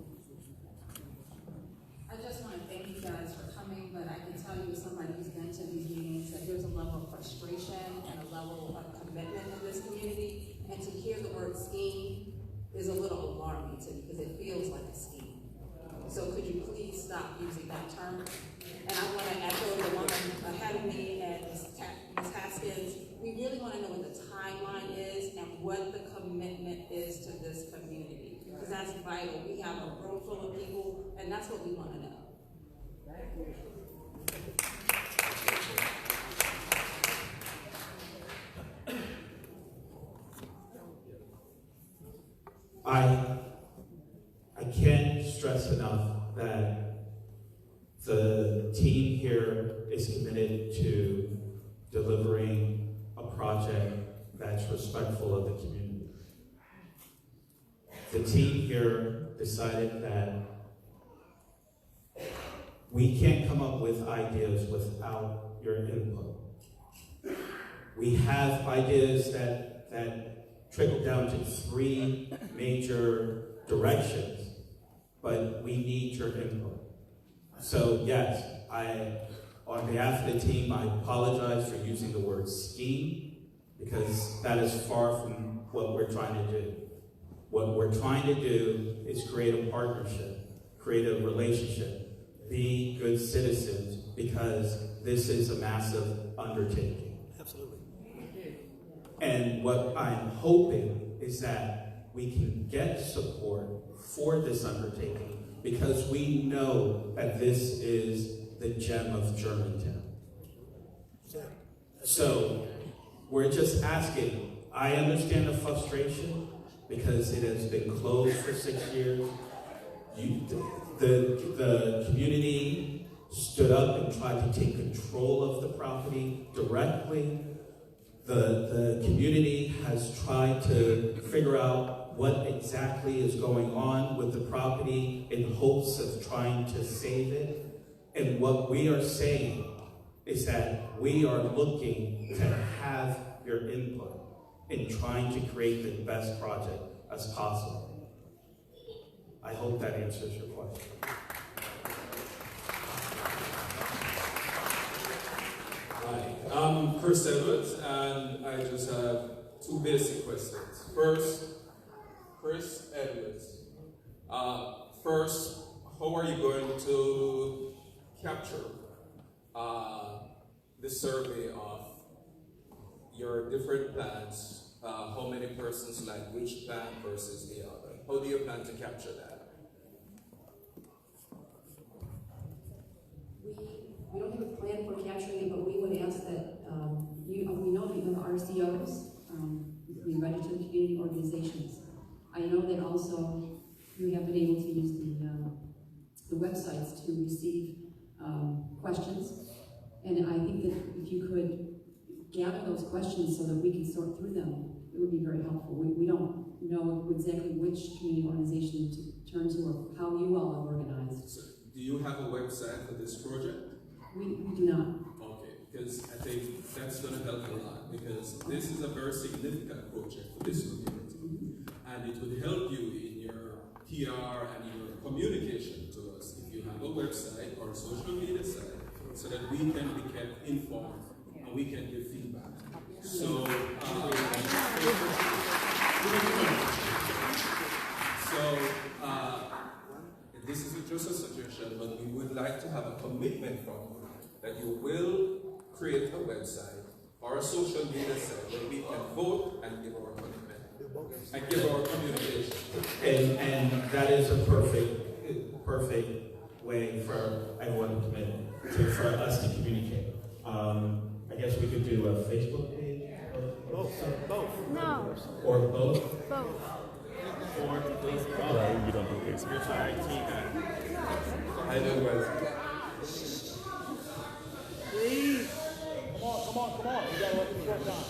I just want to thank you guys for coming, but I can tell you as somebody who's been to these meetings that there's a level of frustration and a level of commitment in this community, and to hear the word scheme is a little alarming to me because it feels like a scheme. So could you please stop using that term? And I want to echo the woman ahead of me and Ms. Haskins. We really want to know what the timeline is and what the commitment is to this community, because that's vital. We have a room full of people, and that's what we want to know. I can't stress enough that the team here is committed to delivering a project that's respectful of the community. The team here decided that we can't come up with ideas without your input. We have ideas that trickle down to 3 major directions, but we need your input. So yes, on behalf of the team, I apologize for using the word scheme, because that is far from what we're trying to do. What we're trying to do is create a partnership, create a relationship, be good citizens, because this is a massive undertaking. Absolutely. And what I'm hoping is that we can get support for this undertaking, because we know that this is the gem of Germantown. So we're just asking. I understand the frustration because it has been closed for 6 years. The community stood up and tried to take control of the property directly. The community has tried to figure out what exactly is going on with the property in hopes of trying to save it. And what we are saying is that we are looking to have your input in trying to create the best project as possible. I hope that answers your question. Hi, I'm Chris Edwards, and I just have 2 basic questions. First, Chris Edwards. First, how are you going to capture the survey of your different plans? How many persons like which plan versus the other? How do you plan to capture that? We don't have a plan for capturing it, but we would ask that we know that you have RCOs, we registered community organizations. I know that also you have been able to use the websites to receive questions, and I think that if you could gather those questions so that we can sort through them, it would be very helpful. We don't know exactly which community organization to turn to or how you all are organized. So, do you have a website for this project? We do not. Okay, because I think that's going to help a lot, because this is a very significant project for this community, and it would help you in your PR and your communication to us if you have a website or a social media site, so that we can be kept informed and we can give feedback. So, this is just a suggestion, but we would like to have a commitment from you that you will create a website or a social media site where we can vote and give our commitment and give our communication. And that is a perfect way for everyone to commit, for us to communicate. I guess we could do a Facebook page. Both. No. Or both. Both. Or Facebook. Oh, you don't do Facebook. You're trying to I know, guys. Please. Come on. We gotta let this work on.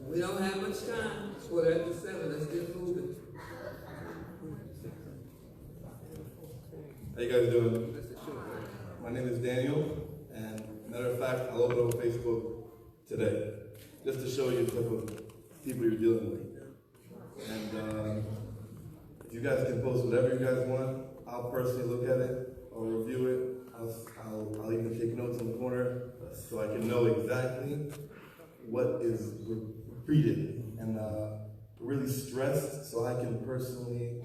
We don't have much time. It's 7:15. Let's get moving. How you guys doing? My name is Daniel, and matter of fact, I'll open up Facebook today, just to show you the type of people you're dealing with. And if you guys can post whatever you guys want, I'll personally look at it, I'll review it, I'll even take notes in the corner so I can know exactly what is repeated, and really stressed so I can personally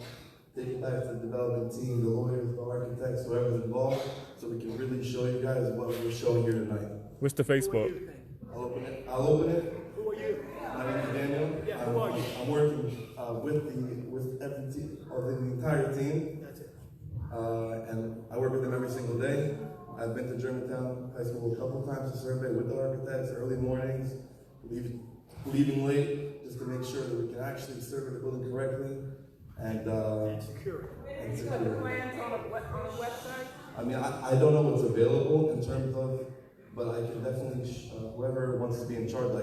take it back to the development team, the lawyers, the architects, whoever's involved, so we can really show you guys what we're showing here tonight. What's the Facebook? I'll open it. Who are you? My name is Daniel. Yeah, who are you? I'm working with every team, or the entire team. That's it. And I work with them every single day. I've been to Germantown High School a couple times to survey with the architects, early mornings, leaving late, just to make sure that we can actually survey the building correctly. And secure. And You got the plans on a website? I mean, I don't know what's available in terms of, but I can definitely, whoever wants to be in charge, I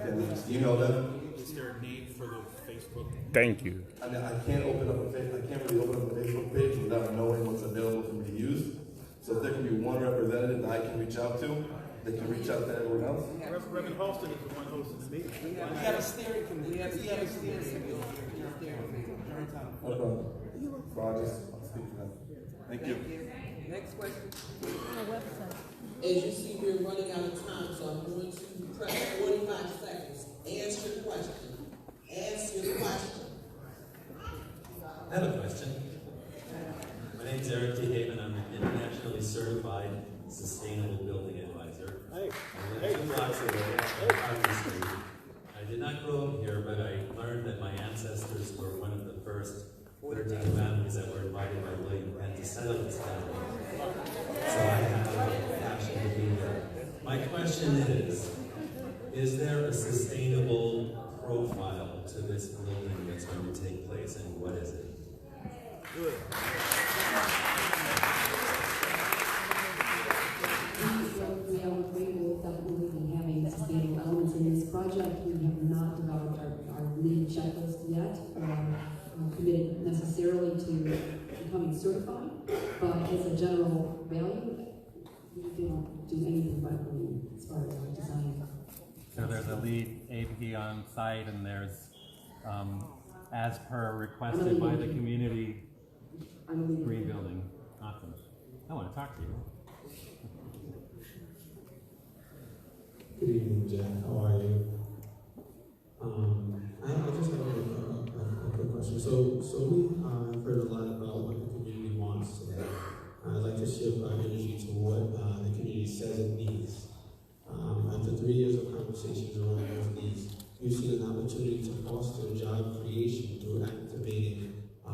can just email them. Is there a name for the Facebook? Thank you. I mean, I can't really open up a Facebook page without knowing what's available for me to use. So if there can be one representative that I can reach out to, they can reach out to everyone else. Reverend Halston is the one hosting the meeting. We have a steering committee. We have a steering committee. No problem. So I'll speak to them. Thank you. Next question. As you see, we're running out of time, so I'm going to press 45 seconds. Ask your question. Ask your question. I have a question. My name is Eric T. Haven. I'm an internationally certified sustainable building advisor. Hey. I live 2 blocks away on Harvey Street. I did not grow up here, but I learned that my ancestors were one of the first 13 families that were invited by William Penn to settle this family. So I have a passion to be here. My question is there a sustainable profile to this building that's going to take place, and what is it? Good. We will definitely be having sustainable elements in this project. We have not developed our lead checklist yet. Committed necessarily to becoming certified, but as a general value, we don't do anything but as far as our design. So there's a lead AP on site, and there's, as per requested by the community, green building. Awesome. I want to talk to you. Good evening, Jack. How are you? I just have a quick question. So we have heard a lot about what the community wants today. I'd like to shift our energy to what the community says it needs. After 3 years of conversations around those needs, we've seen an opportunity to foster job creation through activating a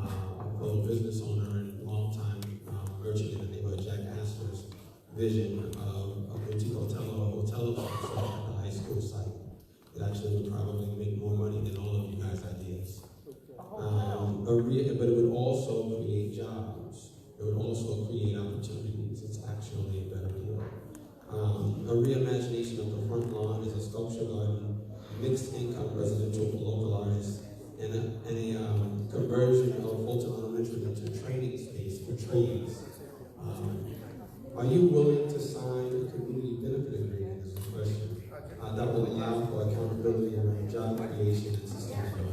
fellow business owner and longtime merchant in the neighborhood, Jack Astor's vision of a boutique hotel or a hotel of some sort at the high school site. It actually would probably make more money than all of you guys' ideas. But it would also create jobs. It would also create opportunities. It's actually a better deal. A reimagination of the front lawn is a sculpture garden, mixed income residential for local artists, and a conversion of Fulton Elementary into a training space for trades. Are you willing to sign a community benefit agreement, is the question, that will allow for accountability around job creation and sustainability?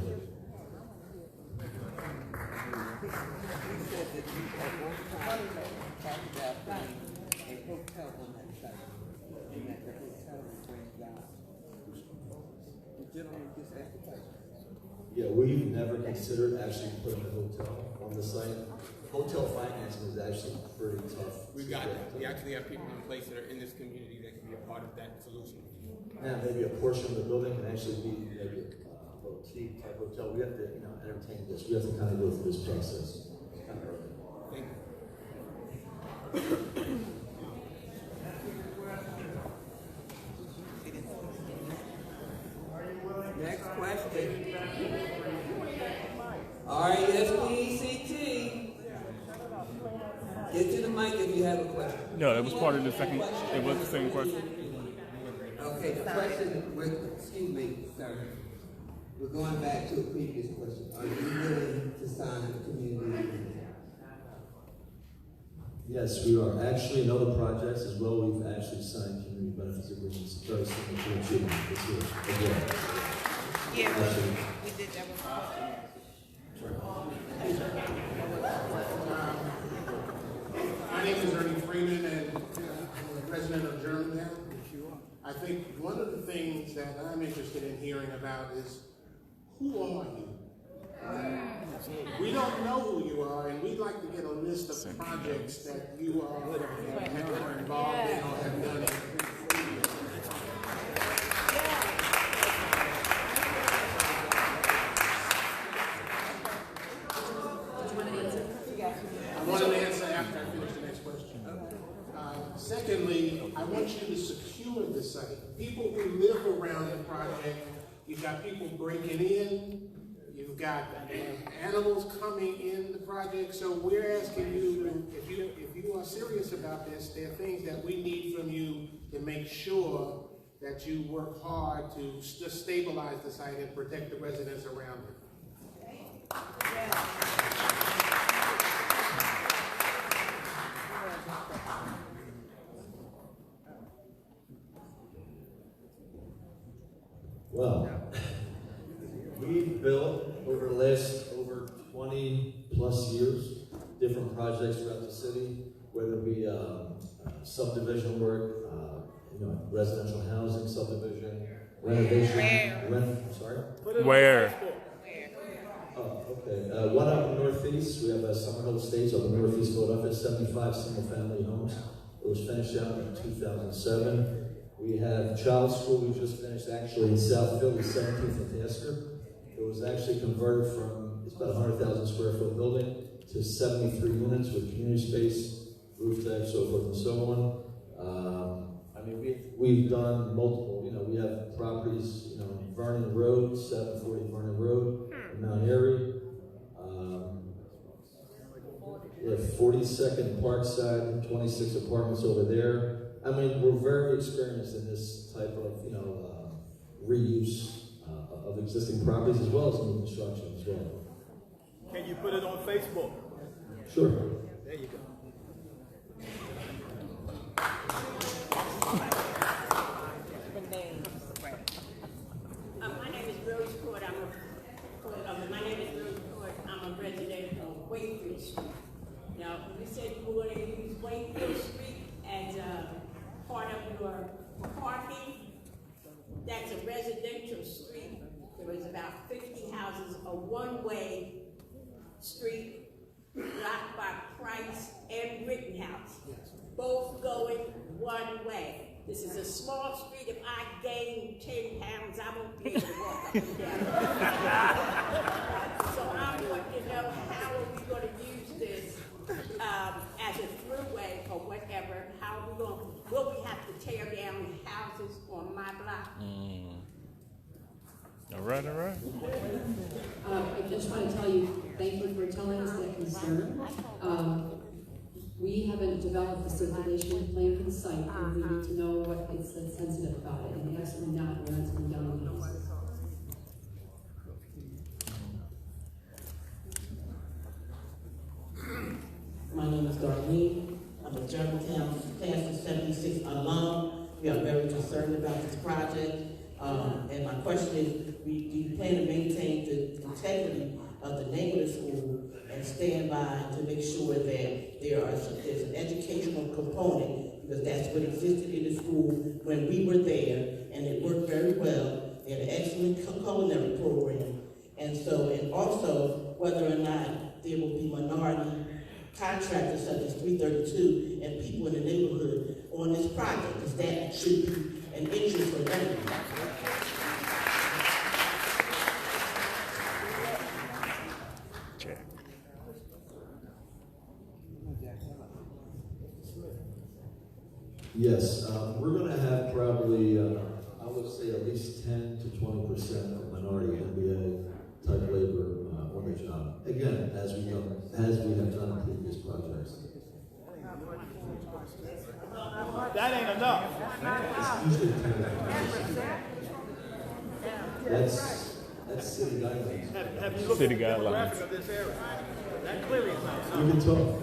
Yeah, we've never considered actually putting a hotel on the site. Hotel financing is actually pretty tough. We've got that. We actually have people in place that are in this community that can be a part of that solution. And maybe a portion of the building can actually be maybe a boutique type hotel. We have to, entertain this. We have to kind of go through this process. Kind of early. Thank you. Next question. R-E-S-P-E-C-T. Get to the mic if you have a question. No, that was part of the second. It was the same question. Okay, the question, excuse me, sir. We're going back to a previous question. Are you willing to sign a community agreement? Yes, we are. Actually, in other projects as well, we've actually signed community benefits agreements very similar to what you this year again. Yeah, Absolutely. we did that before. My name is Ernie Freeman, and I'm a resident of Germantown. I think one of the things that I'm interested in hearing about is, who are you? We don't know who you are, and we'd like to get a list of projects that you are involved in or have done. I want an answer after I finish the next question. Secondly, I want you to secure the site. People who live around the project, you've got people breaking in, you've got animals coming in the project, so we're asking you, if you are serious about this, there are things that we need from you to make sure that you work hard to just stabilize the site and protect the residents around it. Well, we've built over the last over 20 plus years different projects throughout the city, whether it be subdivision work, residential housing subdivision, renovation. Where? Oh, okay. One up in the Northeast, we have Summerhill Estates up in Northeast Philadelphia, 75 single-family homes. It was finished out in 2007. We have Child School we just finished actually in South Philly, 17th and Tasker. It was actually converted from, it's about a 100,000 square foot building to 73 units with community space, roof deck, so forth and so on. I mean, we've done multiple, we have properties, Vernon Road, 740 Vernon Road, in Mount Airy. We have 42nd Parkside, 26 apartments over there. I mean, we're very experienced in this type of, reuse of existing properties as well as new construction as well. Can you put it on Facebook? Sure. There you go. My name is Rose Court. My name is Rose Court. I'm a resident of Wakefield Street. Now, you said you were going to use Wakefield Street as part of your parking. That's a residential street. There was about 50 houses, a one-way street, blocked by Price and Rittenhouse, both going one way. This is a small street. If I gain 10 pounds, I won't be able to walk up and down. So I want to know, how are we going to use this as a throughway or whatever? How are we going? Will we have to tear down houses on my block? All right. I just want to tell you, thank you for telling us that concern. We haven't developed a circulation plan for the site, and we need to know what is sensitive about it, and absolutely not when it's been done on this. My name is Darwin. I'm a Germantown Class of 76 alum. We are very concerned about this project. And my question is, do you plan to maintain the integrity of the name of the school and stand by to make sure that there's an educational component, because that's what existed in the school when we were there, and it worked very well. They had an excellent culinary program. And also whether or not there will be minority contractors such as 332 and people in the neighborhood on this project, because that should be an interest for them. Yes, we're going to have probably, I would say at least 10 to 20% of minority MBA type labor on the job. Again, as we have done in previous projects. That ain't enough. It's usually 10 to 20%. That's city guidelines. Have you looked at the demographic of this area? That clearly is not. We can talk.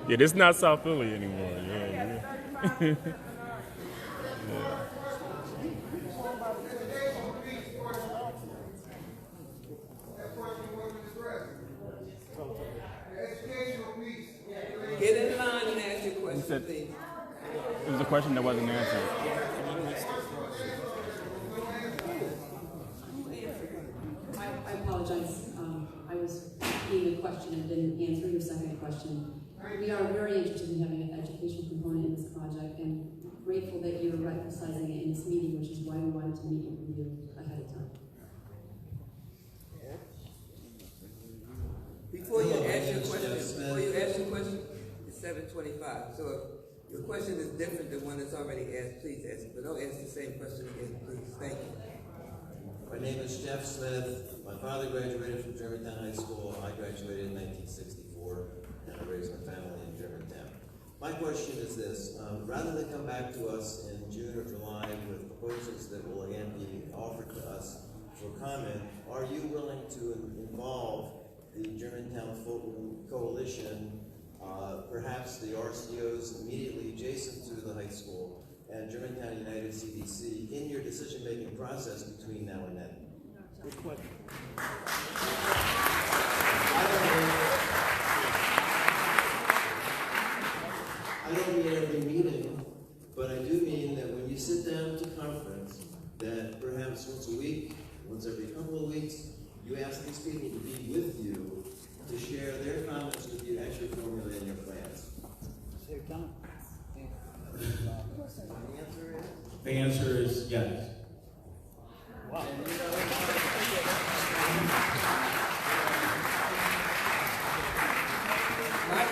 Yeah, this is not South Philly anymore. Yeah. Yeah. Get in line and ask your question, please. It was a question that wasn't answered. I apologize. I was asking a question and didn't answer your second question. We are very interested in having an education component in this project and grateful that you're emphasizing it in this meeting, which is why we wanted to meet with you ahead of time. Before you ask your question, it's 7:25. So if your question is different than one that's already asked, please ask it. But don't ask the same question again, please. Thank you. My name is Jeff Smith. My father graduated from Germantown High School. I graduated in 1964, and I raised my family in Germantown. My question is this. Rather than come back to us in June or July with proposals that will again be offered to us for comment, are you willing to involve the Germantown Fulton Coalition, perhaps the RCOs immediately adjacent to the high school, and Germantown United CDC in your decision-making process between now and then? Good question. I don't mean every meeting, but I do mean that when you sit down to conference, that perhaps once a week, once every couple of weeks, you ask these people to be with you to share their comments with you as you're formulating your plans. The answer is yes. Wow. My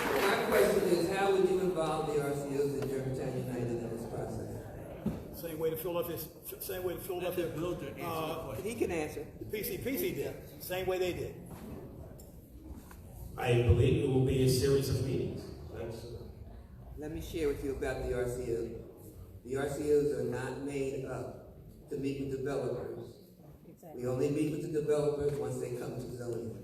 question is, how would you involve the RCOs in Germantown United in this process? Same way the Philadelphia. He can answer. The PCPC did. Same way they did. I believe it will be a series of meetings. Let me share with you about the RCOs. The RCOs are not made up to meet with developers. We only meet with the developers once they come to zoning.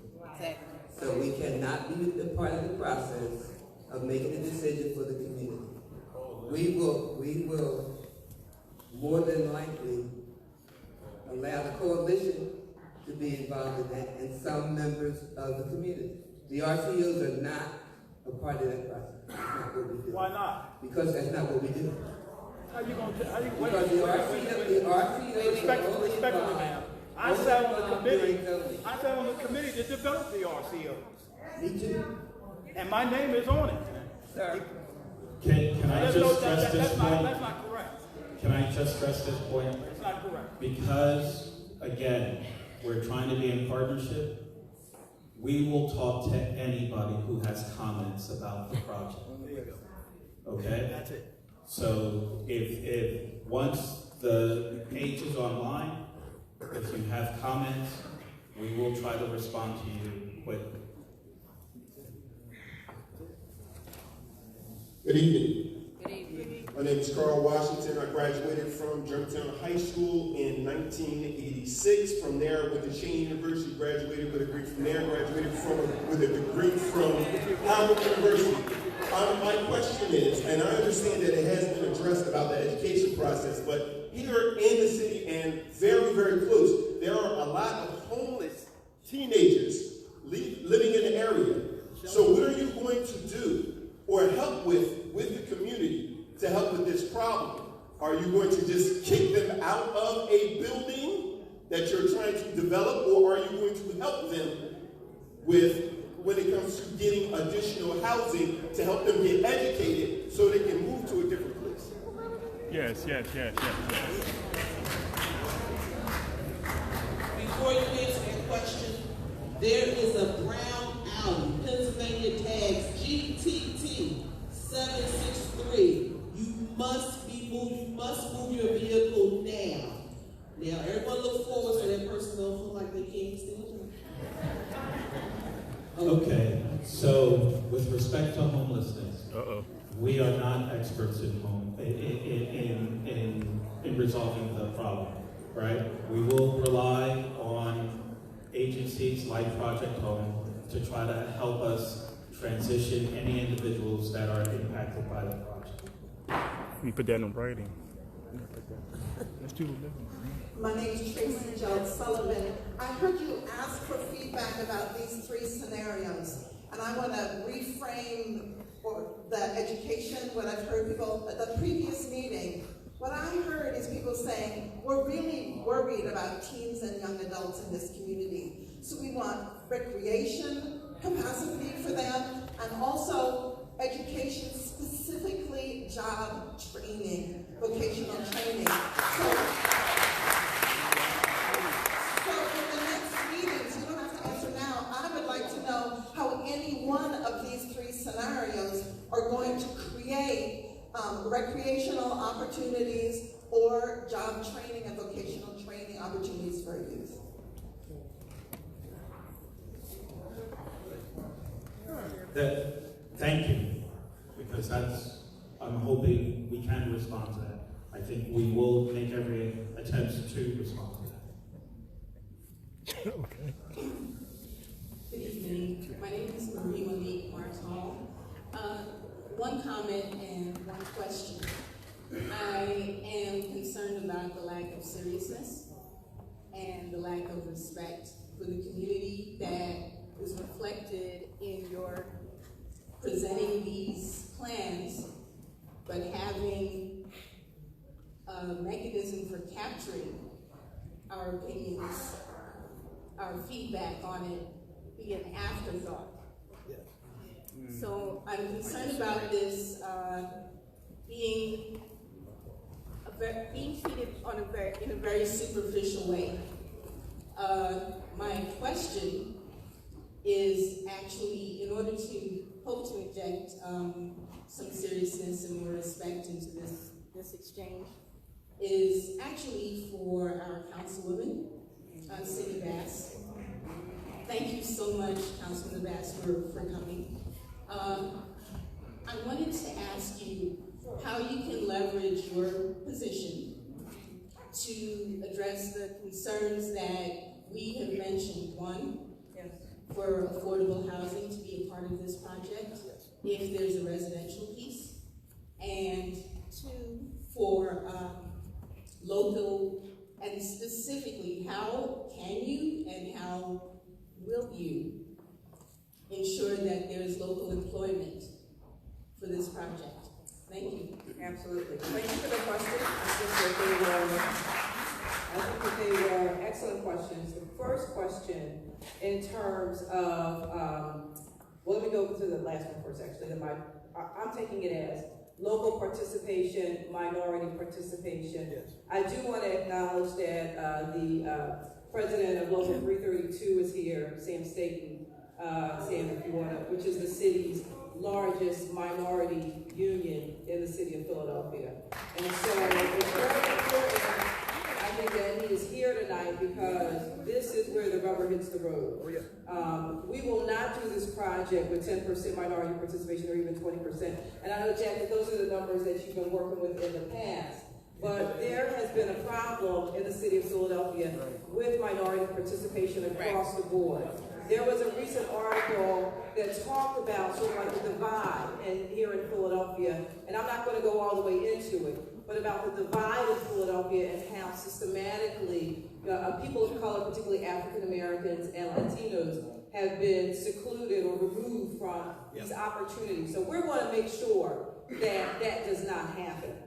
So we cannot be a part of the process of making a decision for the community. We will more than likely allow the coalition to be involved in that and some members of the community. The RCOs are not a part of that process. That's not what we do. Why not? Because that's not what we do. How you going to? Because the RCOs Respectfully, ma'am. I sat on the committee. I sat on the committee to develop the RCOs. Me too. And my name is on it. Sir. Can I just stress this point? That's not correct. Can I just stress this point? That's not correct. Because, again, we're trying to be in partnership. We will talk to anybody who has comments about the project. There you go. Okay? That's it. So if once the page is online, if you have comments, we will try to respond to you quickly. Good evening. My name is Carl Washington. I graduated from Germantown High School in 1986. From there, I went to Cheyney University, graduated with a degree from there, graduated with a degree from Howard University. My question is, and I understand that it has been addressed about the education process, but here in the city and very, very close, there are a lot of homeless teenagers living in the area. So what are you going to do or help with the community to help with this problem? Are you going to just kick them out of a building that you're trying to develop, or are you going to help them with when it comes to getting additional housing to help them get educated so they can move to a different place? Yes. Before you answer your question, there is a brown Audi, Pennsylvania tags GTT 763. You must move your vehicle now. Now, everyone look forward so that person don't feel like they can't steal. Okay, so with respect to homelessness, we are not experts in resolving the problem, right? We will rely on agencies like Project Home to try to help us transition any individuals that are impacted by the project. We put that in writing. Let's do it. My name is Tracy Judd Sullivan. I heard you ask for feedback about these 3 scenarios, and I want to reframe the education, what I've heard people at the previous meeting. What I heard is people saying, we're really worried about teens and young adults in this community. So we want recreation capacity for them, and also education, specifically job training, vocational training. So in the next meetings, you don't have to answer now, I would like to know how any one of these 3 scenarios are going to create recreational opportunities or job training and vocational training opportunities for youth. Thank you, because I'm hoping we can respond to that. I think we will make every attempt to respond to that. Okay. Good evening. My name is Marie Monique Martall. One comment and one question. I am concerned about the lack of seriousness and the lack of respect for the community that is reflected in your presenting these plans, but having a mechanism for capturing our opinions, our feedback on it, be an afterthought. So I'm concerned about this being treated in a very superficial way. My question is actually, in order to hope to inject some seriousness and more respect into this exchange, is actually for our councilwoman, Cindy Bass. Thank you so much, Councilwoman Bass, for coming. I wanted to ask you how you can leverage your position to address the concerns that we have mentioned. One, for affordable housing to be a part of this project, if there's a residential piece, and 2, for local, and specifically, how can you and how will you ensure that there is local employment for this project? Thank you. Absolutely. Thank you for the question. I think that they were excellent questions. The first question, in terms of, well, let me go to the last one first, actually. I'm taking it as local participation, minority participation. Yes. I do want to acknowledge that the president of Local 332 is here, Sam Staten. Sam, if you want to, which is the city's largest minority union in the city of Philadelphia. And so it's very important, I think, that he is here tonight, because this is where the rubber hits the road. Oh, yeah. We will not do this project with 10% minority participation or even 20%. And I know, Jack, that those are the numbers that you've been working with in the past. But there has been a problem in the city of Philadelphia with minority participation across the board. There was a recent article that talked about sort of like the divide here in Philadelphia, and I'm not going to go all the way into it, but about the divide in Philadelphia and how systematically people of color, particularly African Americans and Latinos, have been secluded or removed from these opportunities. So we're going to make sure that that does not happen.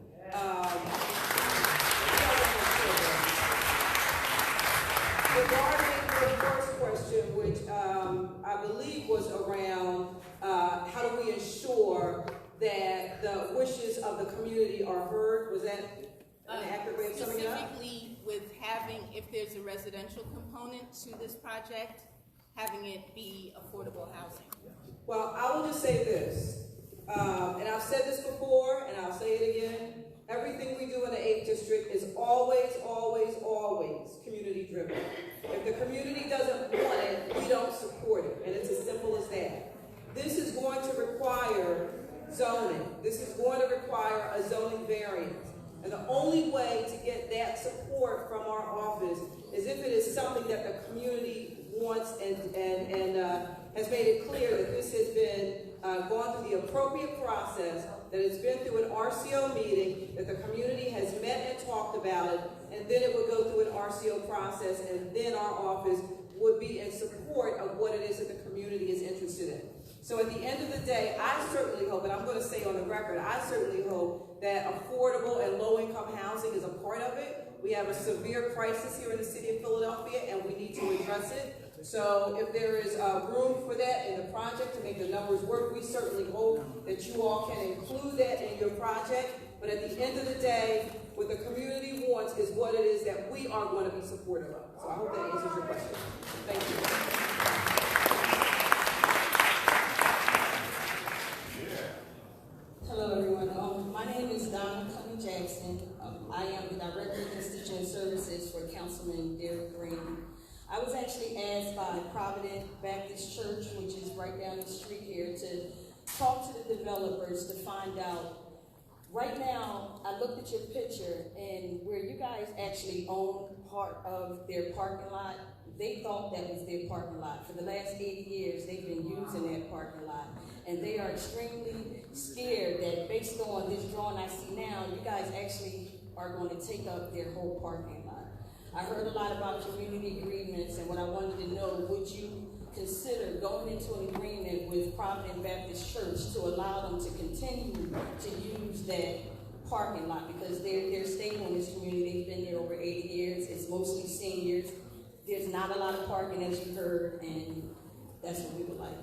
Regarding the first question, which I believe was around how do we ensure that the wishes of the community are heard, was that an accurate way of summing it up? Specifically with having, if there's a residential component to this project, having it be affordable housing. Well, I will just say this, and I've said this before, and I'll say it again. Everything we do in the 8th District is always, always, always community driven. If the community doesn't want it, we don't support it, and it's as simple as that. This is going to require zoning. This is going to require a zoning variance. And the only way to get that support from our office is if it is something that the community wants and has made it clear that this has been gone through the appropriate process, that it's been through an RCO meeting, that the community has met and talked about it, and then it would go through an RCO process, and then our office would be in support of what it is that the community is interested in. So at the end of the day, I certainly hope, and I'm going to say on the record, I certainly hope that affordable and low-income housing is a part of it. We have a severe crisis here in the city of Philadelphia, and we need to address it. So if there is room for that in the project to make the numbers work, we certainly hope that you all can include that in your project. But at the end of the day, what the community wants is what it is that we are going to be supportive of. So I hope that answers your question. Thank you. Hello, everyone. My name is Donna Jackson. I am the Director of Constituent Services for Councilman Derek Green. I was actually asked by Provident Baptist Church, which is right down the street here, to talk to the developers to find out. Right now, I looked at your picture, and where you guys actually own part of their parking lot, they thought that was their parking lot. For the last 8 years, they've been using that parking lot. And they are extremely scared that based on this drawing I see now, you guys actually are going to take up their whole parking lot. I heard a lot about community agreements, and what I wanted to know, would you consider going into an agreement with Provident Baptist Church to allow them to continue to use that parking lot? Because they're stable in this community. They've been there over 80 years. It's mostly seniors. There's not a lot of parking, as you heard, and that's what we would like.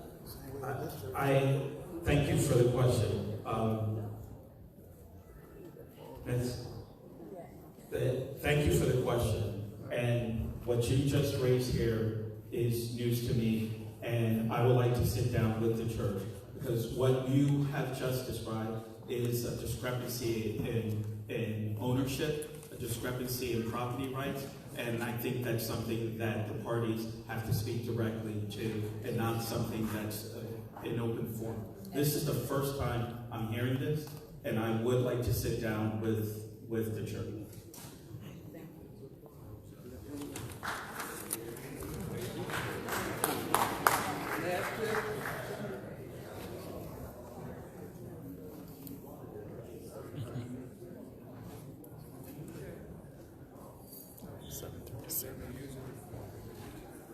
I thank you for the question. Thank you for the question. And what you just raised here is news to me, and I would like to sit down with the church, because what you have just described is a discrepancy in ownership, a discrepancy in property rights, and I think that's something that the parties have to speak directly to, and not something that's in open forum. This is the first time I'm hearing this, and I would like to sit down with the church.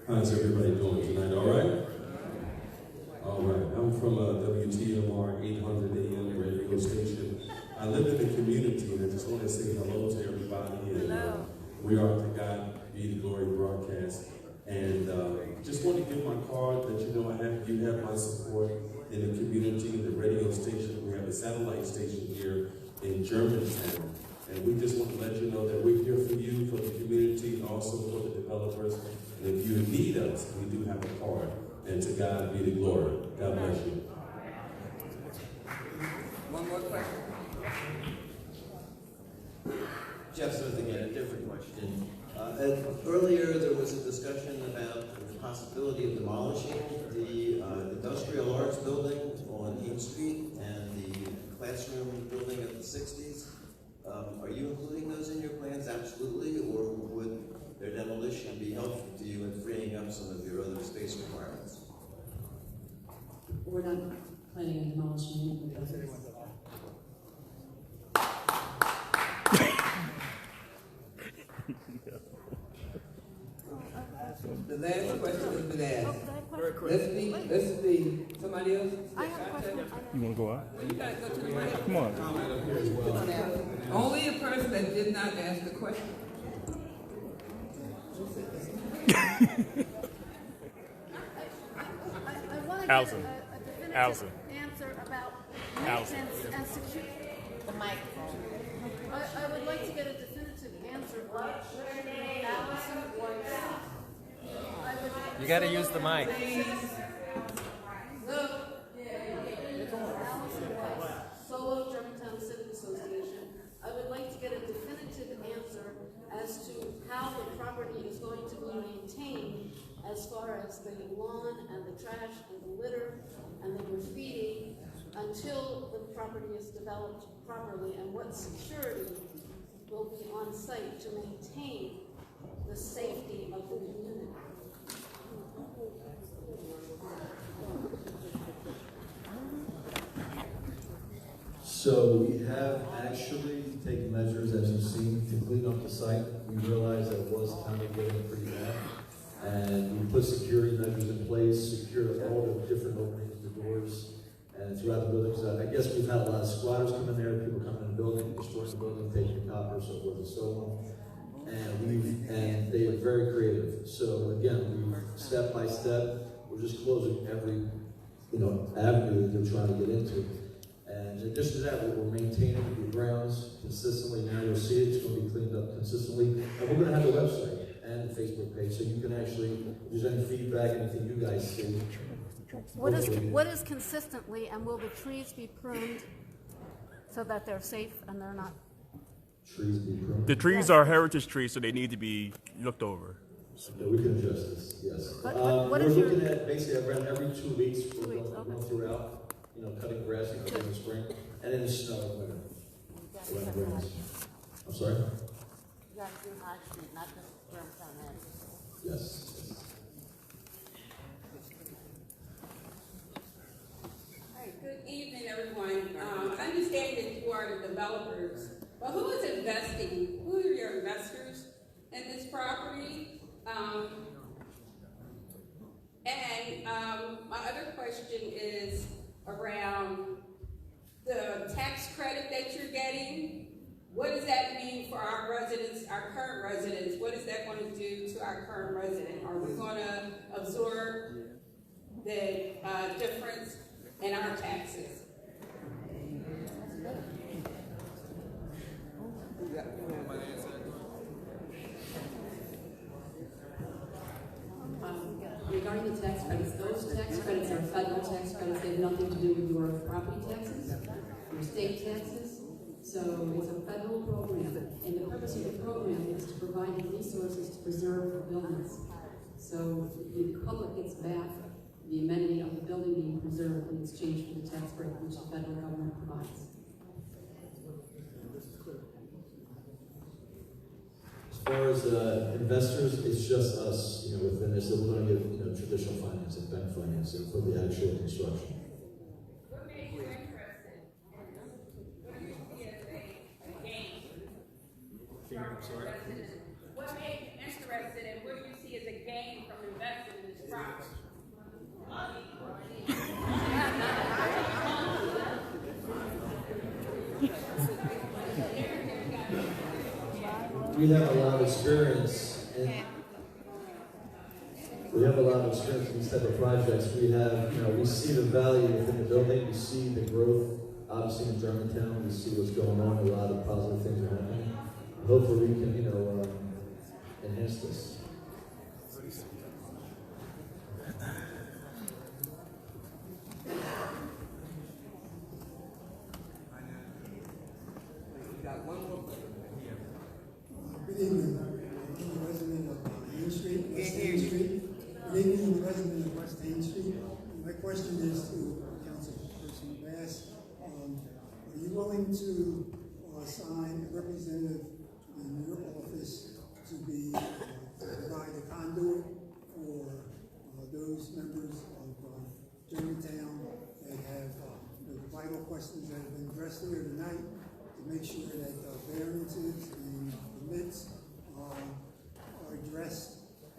How's everybody doing tonight? All right? All right. I'm from WTMR 800 AM radio station. I live in the community, and I just want to say hello to everybody. And we are to God be the glory broadcast. And just want to give my card that you have my support in the community, in the radio station. We have a satellite station here in Germantown. And we just want to let you know that we're here for you, for the community, and also for the developers. And if you need us, we do have a card. And to God be the glory. God bless you. One more question. Jeff Smith again, a different question. Earlier there was a discussion about the possibility of demolishing the industrial arts building on Haines Street and the classroom building of the 60s. Are you including those in your plans? Absolutely, or would their demolition be helpful to you in freeing up some of your other space requirements? We're not planning on demolishing any of those. The last question has been asked. Let's be somebody else. You want to go out? You gotta go to the right. Come on. Only a person that did not ask the question. Allison. Allison. Answer about Allison. maintenance and security. The microphone. I would like to get a definitive answer what Allison wants. You got to use the mic. Solo Germantown Civic Association. I would like to get a definitive answer as to how the property is going to be maintained as far as the lawn and the trash and the litter and the graffiti until the property is developed properly, and what security will be on site to maintain the safety of the community. So we have actually taken measures, as you've seen, to clean up the site. We realized that it was kind of getting pretty bad. And we put security measures in place, secured all the different openings, the doors, and throughout the buildings. I guess we've had a lot of squatters come in there, people coming in the building, destroying the building, taking copper, so forth and so on. And they are very creative. So again, we step by step, we're just closing every avenue that they're trying to get into. And in addition to that, we're maintaining the grounds consistently. Now you'll see it's going to be cleaned up consistently. And we're going to have a website and a Facebook page, so you can actually, if there's any feedback, anything you guys see. What is consistently, and will the trees be pruned so that they're safe and they're not? Trees be pruned? The trees are heritage trees, so they need to be looked over. Yeah, we can adjust this, yes. What we're is looking at basically around every 2 weeks, we're going throughout, cutting grass in the spring, and in the snow in winter. When it rains. I'm sorry? You got to do High Street, not just Germantown Inn. Yes. Hi, good evening, everyone. I understand that you are the developers, but who is investing? Who are your investors in this property? My other question is around the tax credit that you're getting. What does that mean for our residents, our current residents? What is that going to do to our current resident? Are we going to absorb the difference in our taxes? Regarding the tax credits, those tax credits are federal tax credits. They have nothing to do with your property taxes, your state taxes. So it's a federal program, and the purpose of the program is to provide the resources to preserve buildings. So the public gets back the amenity of the building being preserved in exchange for the tax break which the federal government provides. As far as investors, it's just us, within this. So we're going to get, traditional financing, bank financing for the actual construction. What made you interested? What do you see as a gain? What made you interested, and what do you see as a gain from investing in this property? We have a lot of experience in these type of projects. We have, we see the value within the building. We see the growth, obviously in Germantown. We see what's going on. A lot of positive things are happening. Hopefully, we can, enhance this. Good evening. I'm a resident of Haines Street, West Haines Street. Good evening, I'm a resident of West Haines Street. My question is to Councilperson Bass. Are you willing to assign a representative in your office to provide a conduit for those members of Germantown that have the vital questions that have been addressed here tonight, to make sure that variances and permits are addressed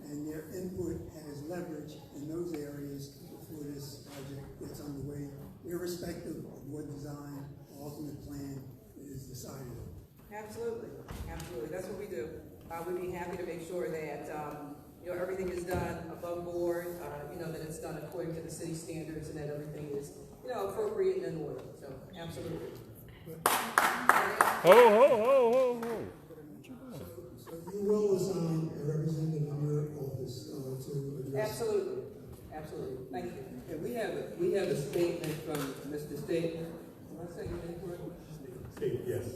and their input has leverage in those areas before this project gets underway, irrespective of what design or ultimate plan is decided on? Absolutely, absolutely. That's what we do. We'd be happy to make sure that everything is done above board. That it's done according to the city standards, and that everything is appropriate and in order. So absolutely. Ho ho ho ho ho! So you will assign a representative in your office to address? Absolutely, absolutely. Thank you. And we have a statement from Mr. State. Am I saying your name correctly? State, yes.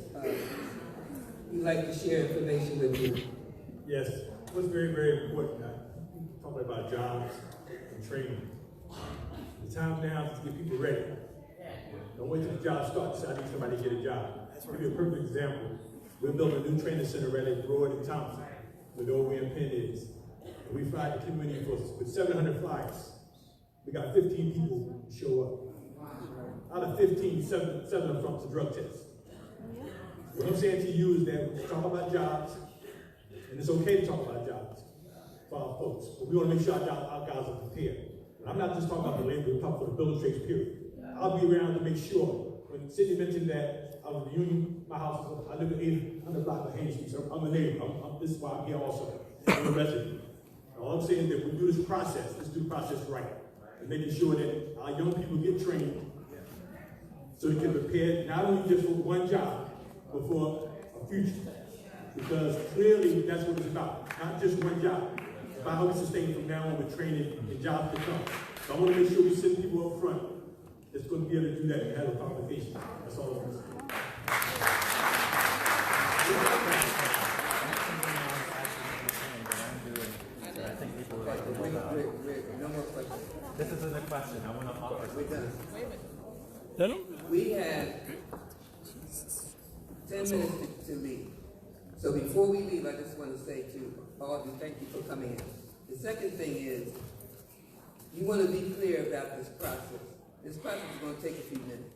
We'd like to share information with you. Yes, it was very, very important. Talking about jobs and training. The time now is to get people ready. Don't wait till the job starts. I need somebody to get a job. I'll give you a perfect example. We're building a new training center right at Broad and Thompson, where the OEM Penn is. And we fly the community with 700 flyers. We got 15 people show up. out of 15, seven of them from the drug test. What I'm saying to you is that we're talking about jobs, and it's okay to talk about jobs for our folks, but we want to make sure our guys are prepared. And I'm not just talking about the labor, we're talking for the bill of trades, period. I'll be around to make sure. When Cindy mentioned that I was in the union, my house is, I live in 800 block of Haines Street, so I'm a neighbor. This is why I'm here also. I'm a resident. All I'm saying is that we do this process, let's do the process right. And making sure that our young people get trained so they can prepare not only just for one job, but for a future. Because clearly that's what it's about, not just one job. It's about how we sustain from now on with training and jobs to come. So I want to make sure we send people up front that's going to be able to do that and have a conversation. That's all I'm saying. No more questions. This is a question. I want to offer. We have 10 minutes to leave. So before we leave, I just want to say to all of you, thank you for coming in. The second thing is, you want to be clear about this process. This process is going to take a few minutes.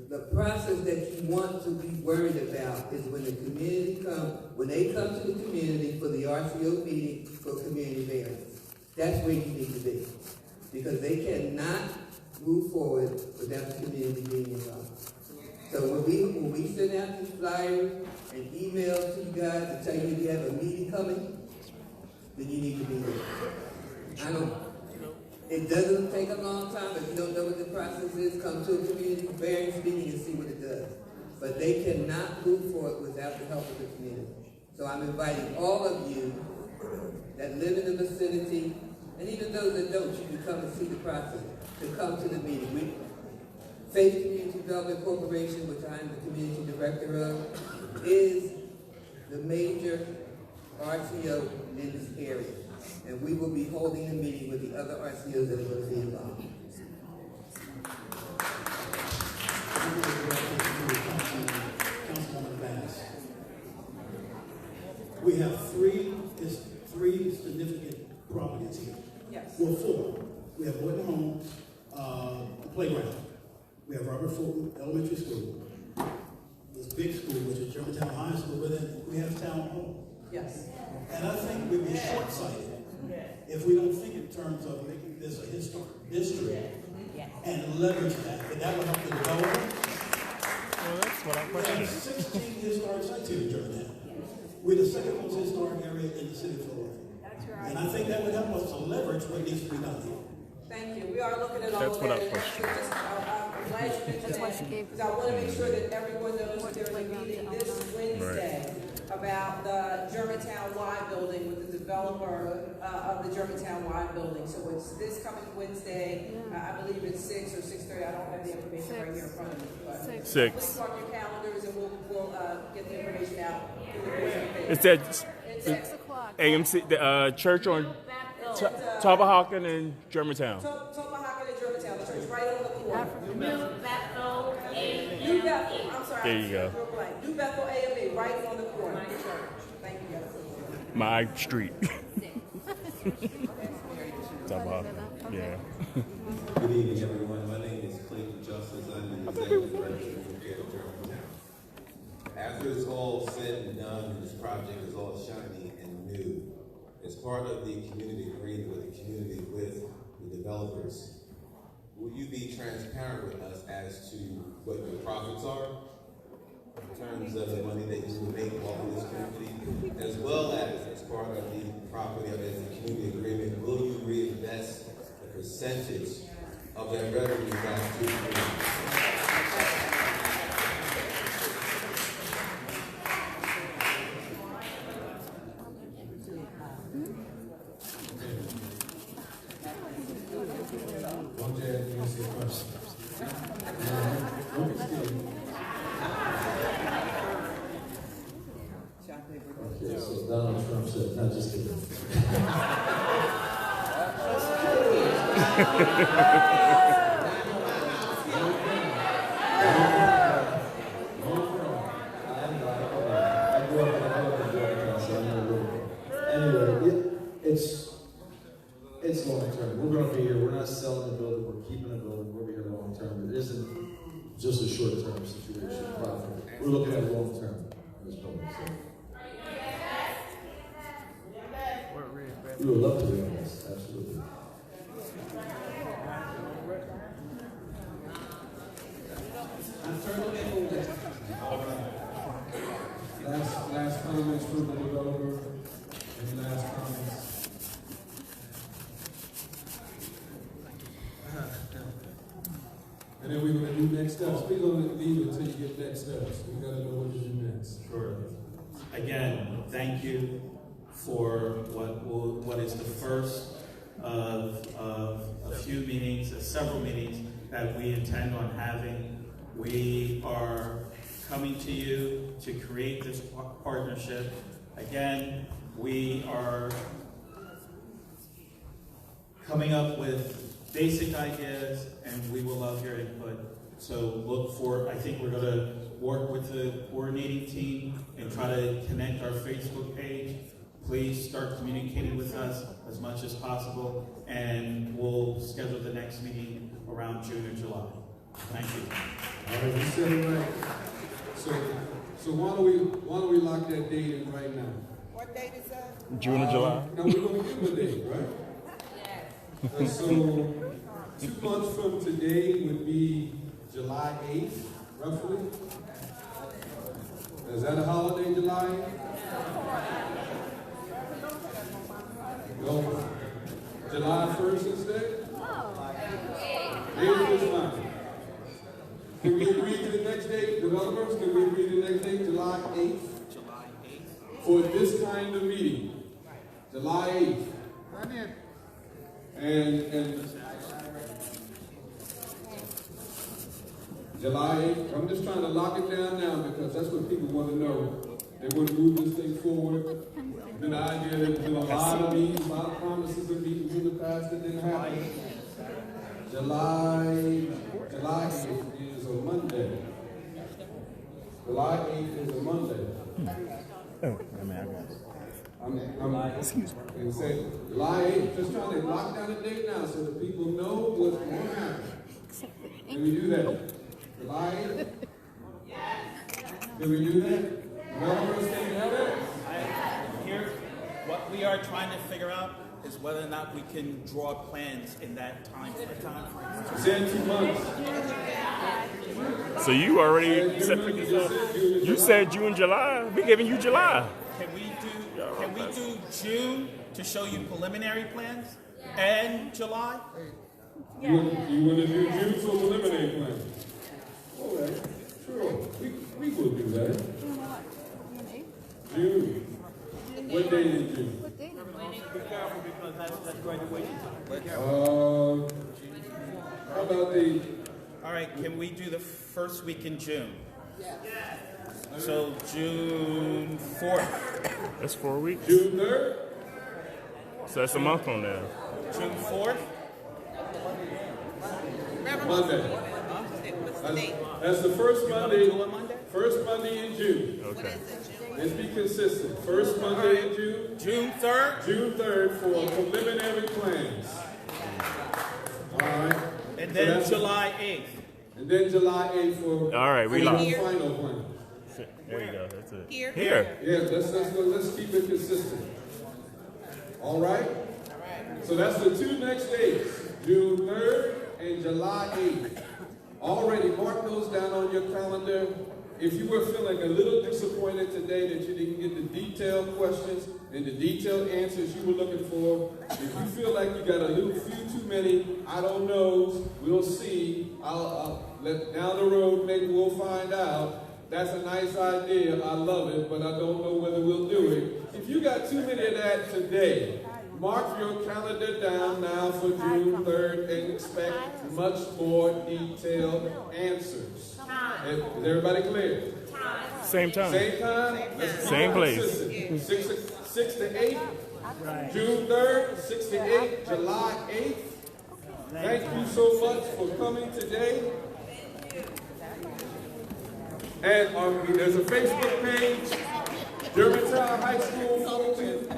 The process that you want to be worried about is when the community when they come to the community for the RCO meeting for community variance. That's where you need to be. Because they cannot move forward without the community being involved. So when we send out these flyers and emails to you guys to tell you you have a meeting coming, then you need to be there. It doesn't take a long time. If you don't know what the process is, come to a community variance meeting and see what it does. But they cannot move forward without the help of the community. So I'm inviting all of you that live in the vicinity, and even those that don't, you can come and see the process, to come to the meeting. Faith Community Development Corporation, which I'm the community director of, is the major RCO in this area. And we will be holding a meeting with the other RCOs that are going to be involved. Councilwoman Bass. We have three significant properties here. Yes. Well, four. We have Woodcock Home, the playground. We have Robert Fulton Elementary School. This big school, which is Germantown High School, but then we have Town Hall. Yes. And I think we'd be short-sighted if we don't think in terms of making this a historic district and leverage that. And that would help the development. Well, that's what I'm questioning. We have 16 historic sites here in Germantown. We're the second most historic area in the city of Philadelphia. That's right. And I think that would help us to leverage what needs to be done here. Thank you. We are looking at all That's of what that. I'm questioning. I'm glad you mentioned that, because I want to make sure that everyone knows that there's a meeting this Wednesday about the Germantown Y building with the developer of the Germantown Y building. So it's this coming Wednesday. I believe it's 6 or 6:30. I don't have the information right here in front of me. But 6. Please mark your calendars and we'll get the information out. It's at It's 6 o'clock. AMC, the church on Tobahocken and Germantown. Tobahocken and Germantown, the church right on the corner. New Bethel, I'm sorry. There you go. New Bethel A and B, right on the corner. Thank you. My street. Tobahocken. Yeah. Good evening, everyone. My name is Clayton Justice. I'm the executive director of Germantown. After it's all said and done and this project is all shiny and new, as part of the community agreement with the community with the developers, will you be transparent with us as to what your profits are in terms of the money that you will make off of this community, as well as part of the property of the community agreement, will you reinvest a percentage of that revenue back to the community? Okay, so Donald Trump said, not just kidding. Anyway, it's long term. We're going to be here. We're not selling the building. We're keeping the building. We'll be here long term. isn't just a short-term situation. We're looking at long-term in this building. So. We would love to be on this, absolutely. All right. Last comments from the developer. Any last comments? And then we're going to do next steps. We're going to leave until you get next steps. We got to know what to do next. Sure. Again, thank you for what is the first of a few meetings, several meetings that we intend on having. We are coming to you to create this partnership. Again, we are coming up with basic ideas, and we will love your input. So look for, I think we're going to work with the coordinating team and try to connect our Facebook page. Please start communicating with us as much as possible, and we'll schedule the next meeting around June or July. Thank you. All right, you said it right. So why don't we lock that date in right now? What date is that? June or July? No, we're going to give a date, right? Yes. So 2 months from today would be July 8th, roughly. Is that a holiday, July 8th? No. July 1st instead? 8th is fine. Can we agree to the next date, developers? Can we agree to the next date, July 8th? July 8th. For this kind of meeting. July 8th. And July 8th, I'm just trying to lock it down now because that's what people want to know. They want to move this thing forward. Then the idea that there's been a lot of meetings, a lot of promises of meetings in the past that didn't happen. July 8th is a Monday. July 8th is a Monday. Oh, I mean, I got it. Excuse me. And say July 8th, just trying to lock down the date now so that people know what's going to happen. Can we do that? July 8th? Can we do that? Developers, can we do that? Here, what we are trying to figure out is whether or not we can draw plans in that time frame. It's in 2 months. So you already said, you said June, July. We're giving you July. Can we do June to show you preliminary plans and July? You want to do June for preliminary plan? All right, sure. We will do that. June. What day is June? Be careful because that's graduation time. How about the... All right, can we do the first week in June? Yes. So June 4th. That's 4 weeks. June 3rd? So that's a month from now. June 4th? Monday. That's the first Monday. First Monday in June. Okay. Let's be consistent. First Monday in June. June 3rd? June 3rd for preliminary plans. All right. And then July 8th. And then July 8th for all right, we locked. Final plan. There you go. That's it. Here. Here. Yeah, let's keep it consistent. All right? So that's the 2 next dates, June 3rd and July 8th. Already mark those down on your calendar. If you were feeling a little disappointed today that you didn't get the detailed questions and the detailed answers you were looking for, if you feel like you got a few too many, I don't know, we'll see. I'll let down the road, maybe we'll find out. That's a nice idea. I love it, but I don't know whether we'll do it. If you got too many of that today, mark your calendar down now for June 3rd and expect much more detailed answers. Is everybody clear? Same time. Same time? Same place. 6 to 8. June 3rd, 6 to 8, July 8th. Thank you so much for coming today. And there's a Facebook page, Germantown High School Fulton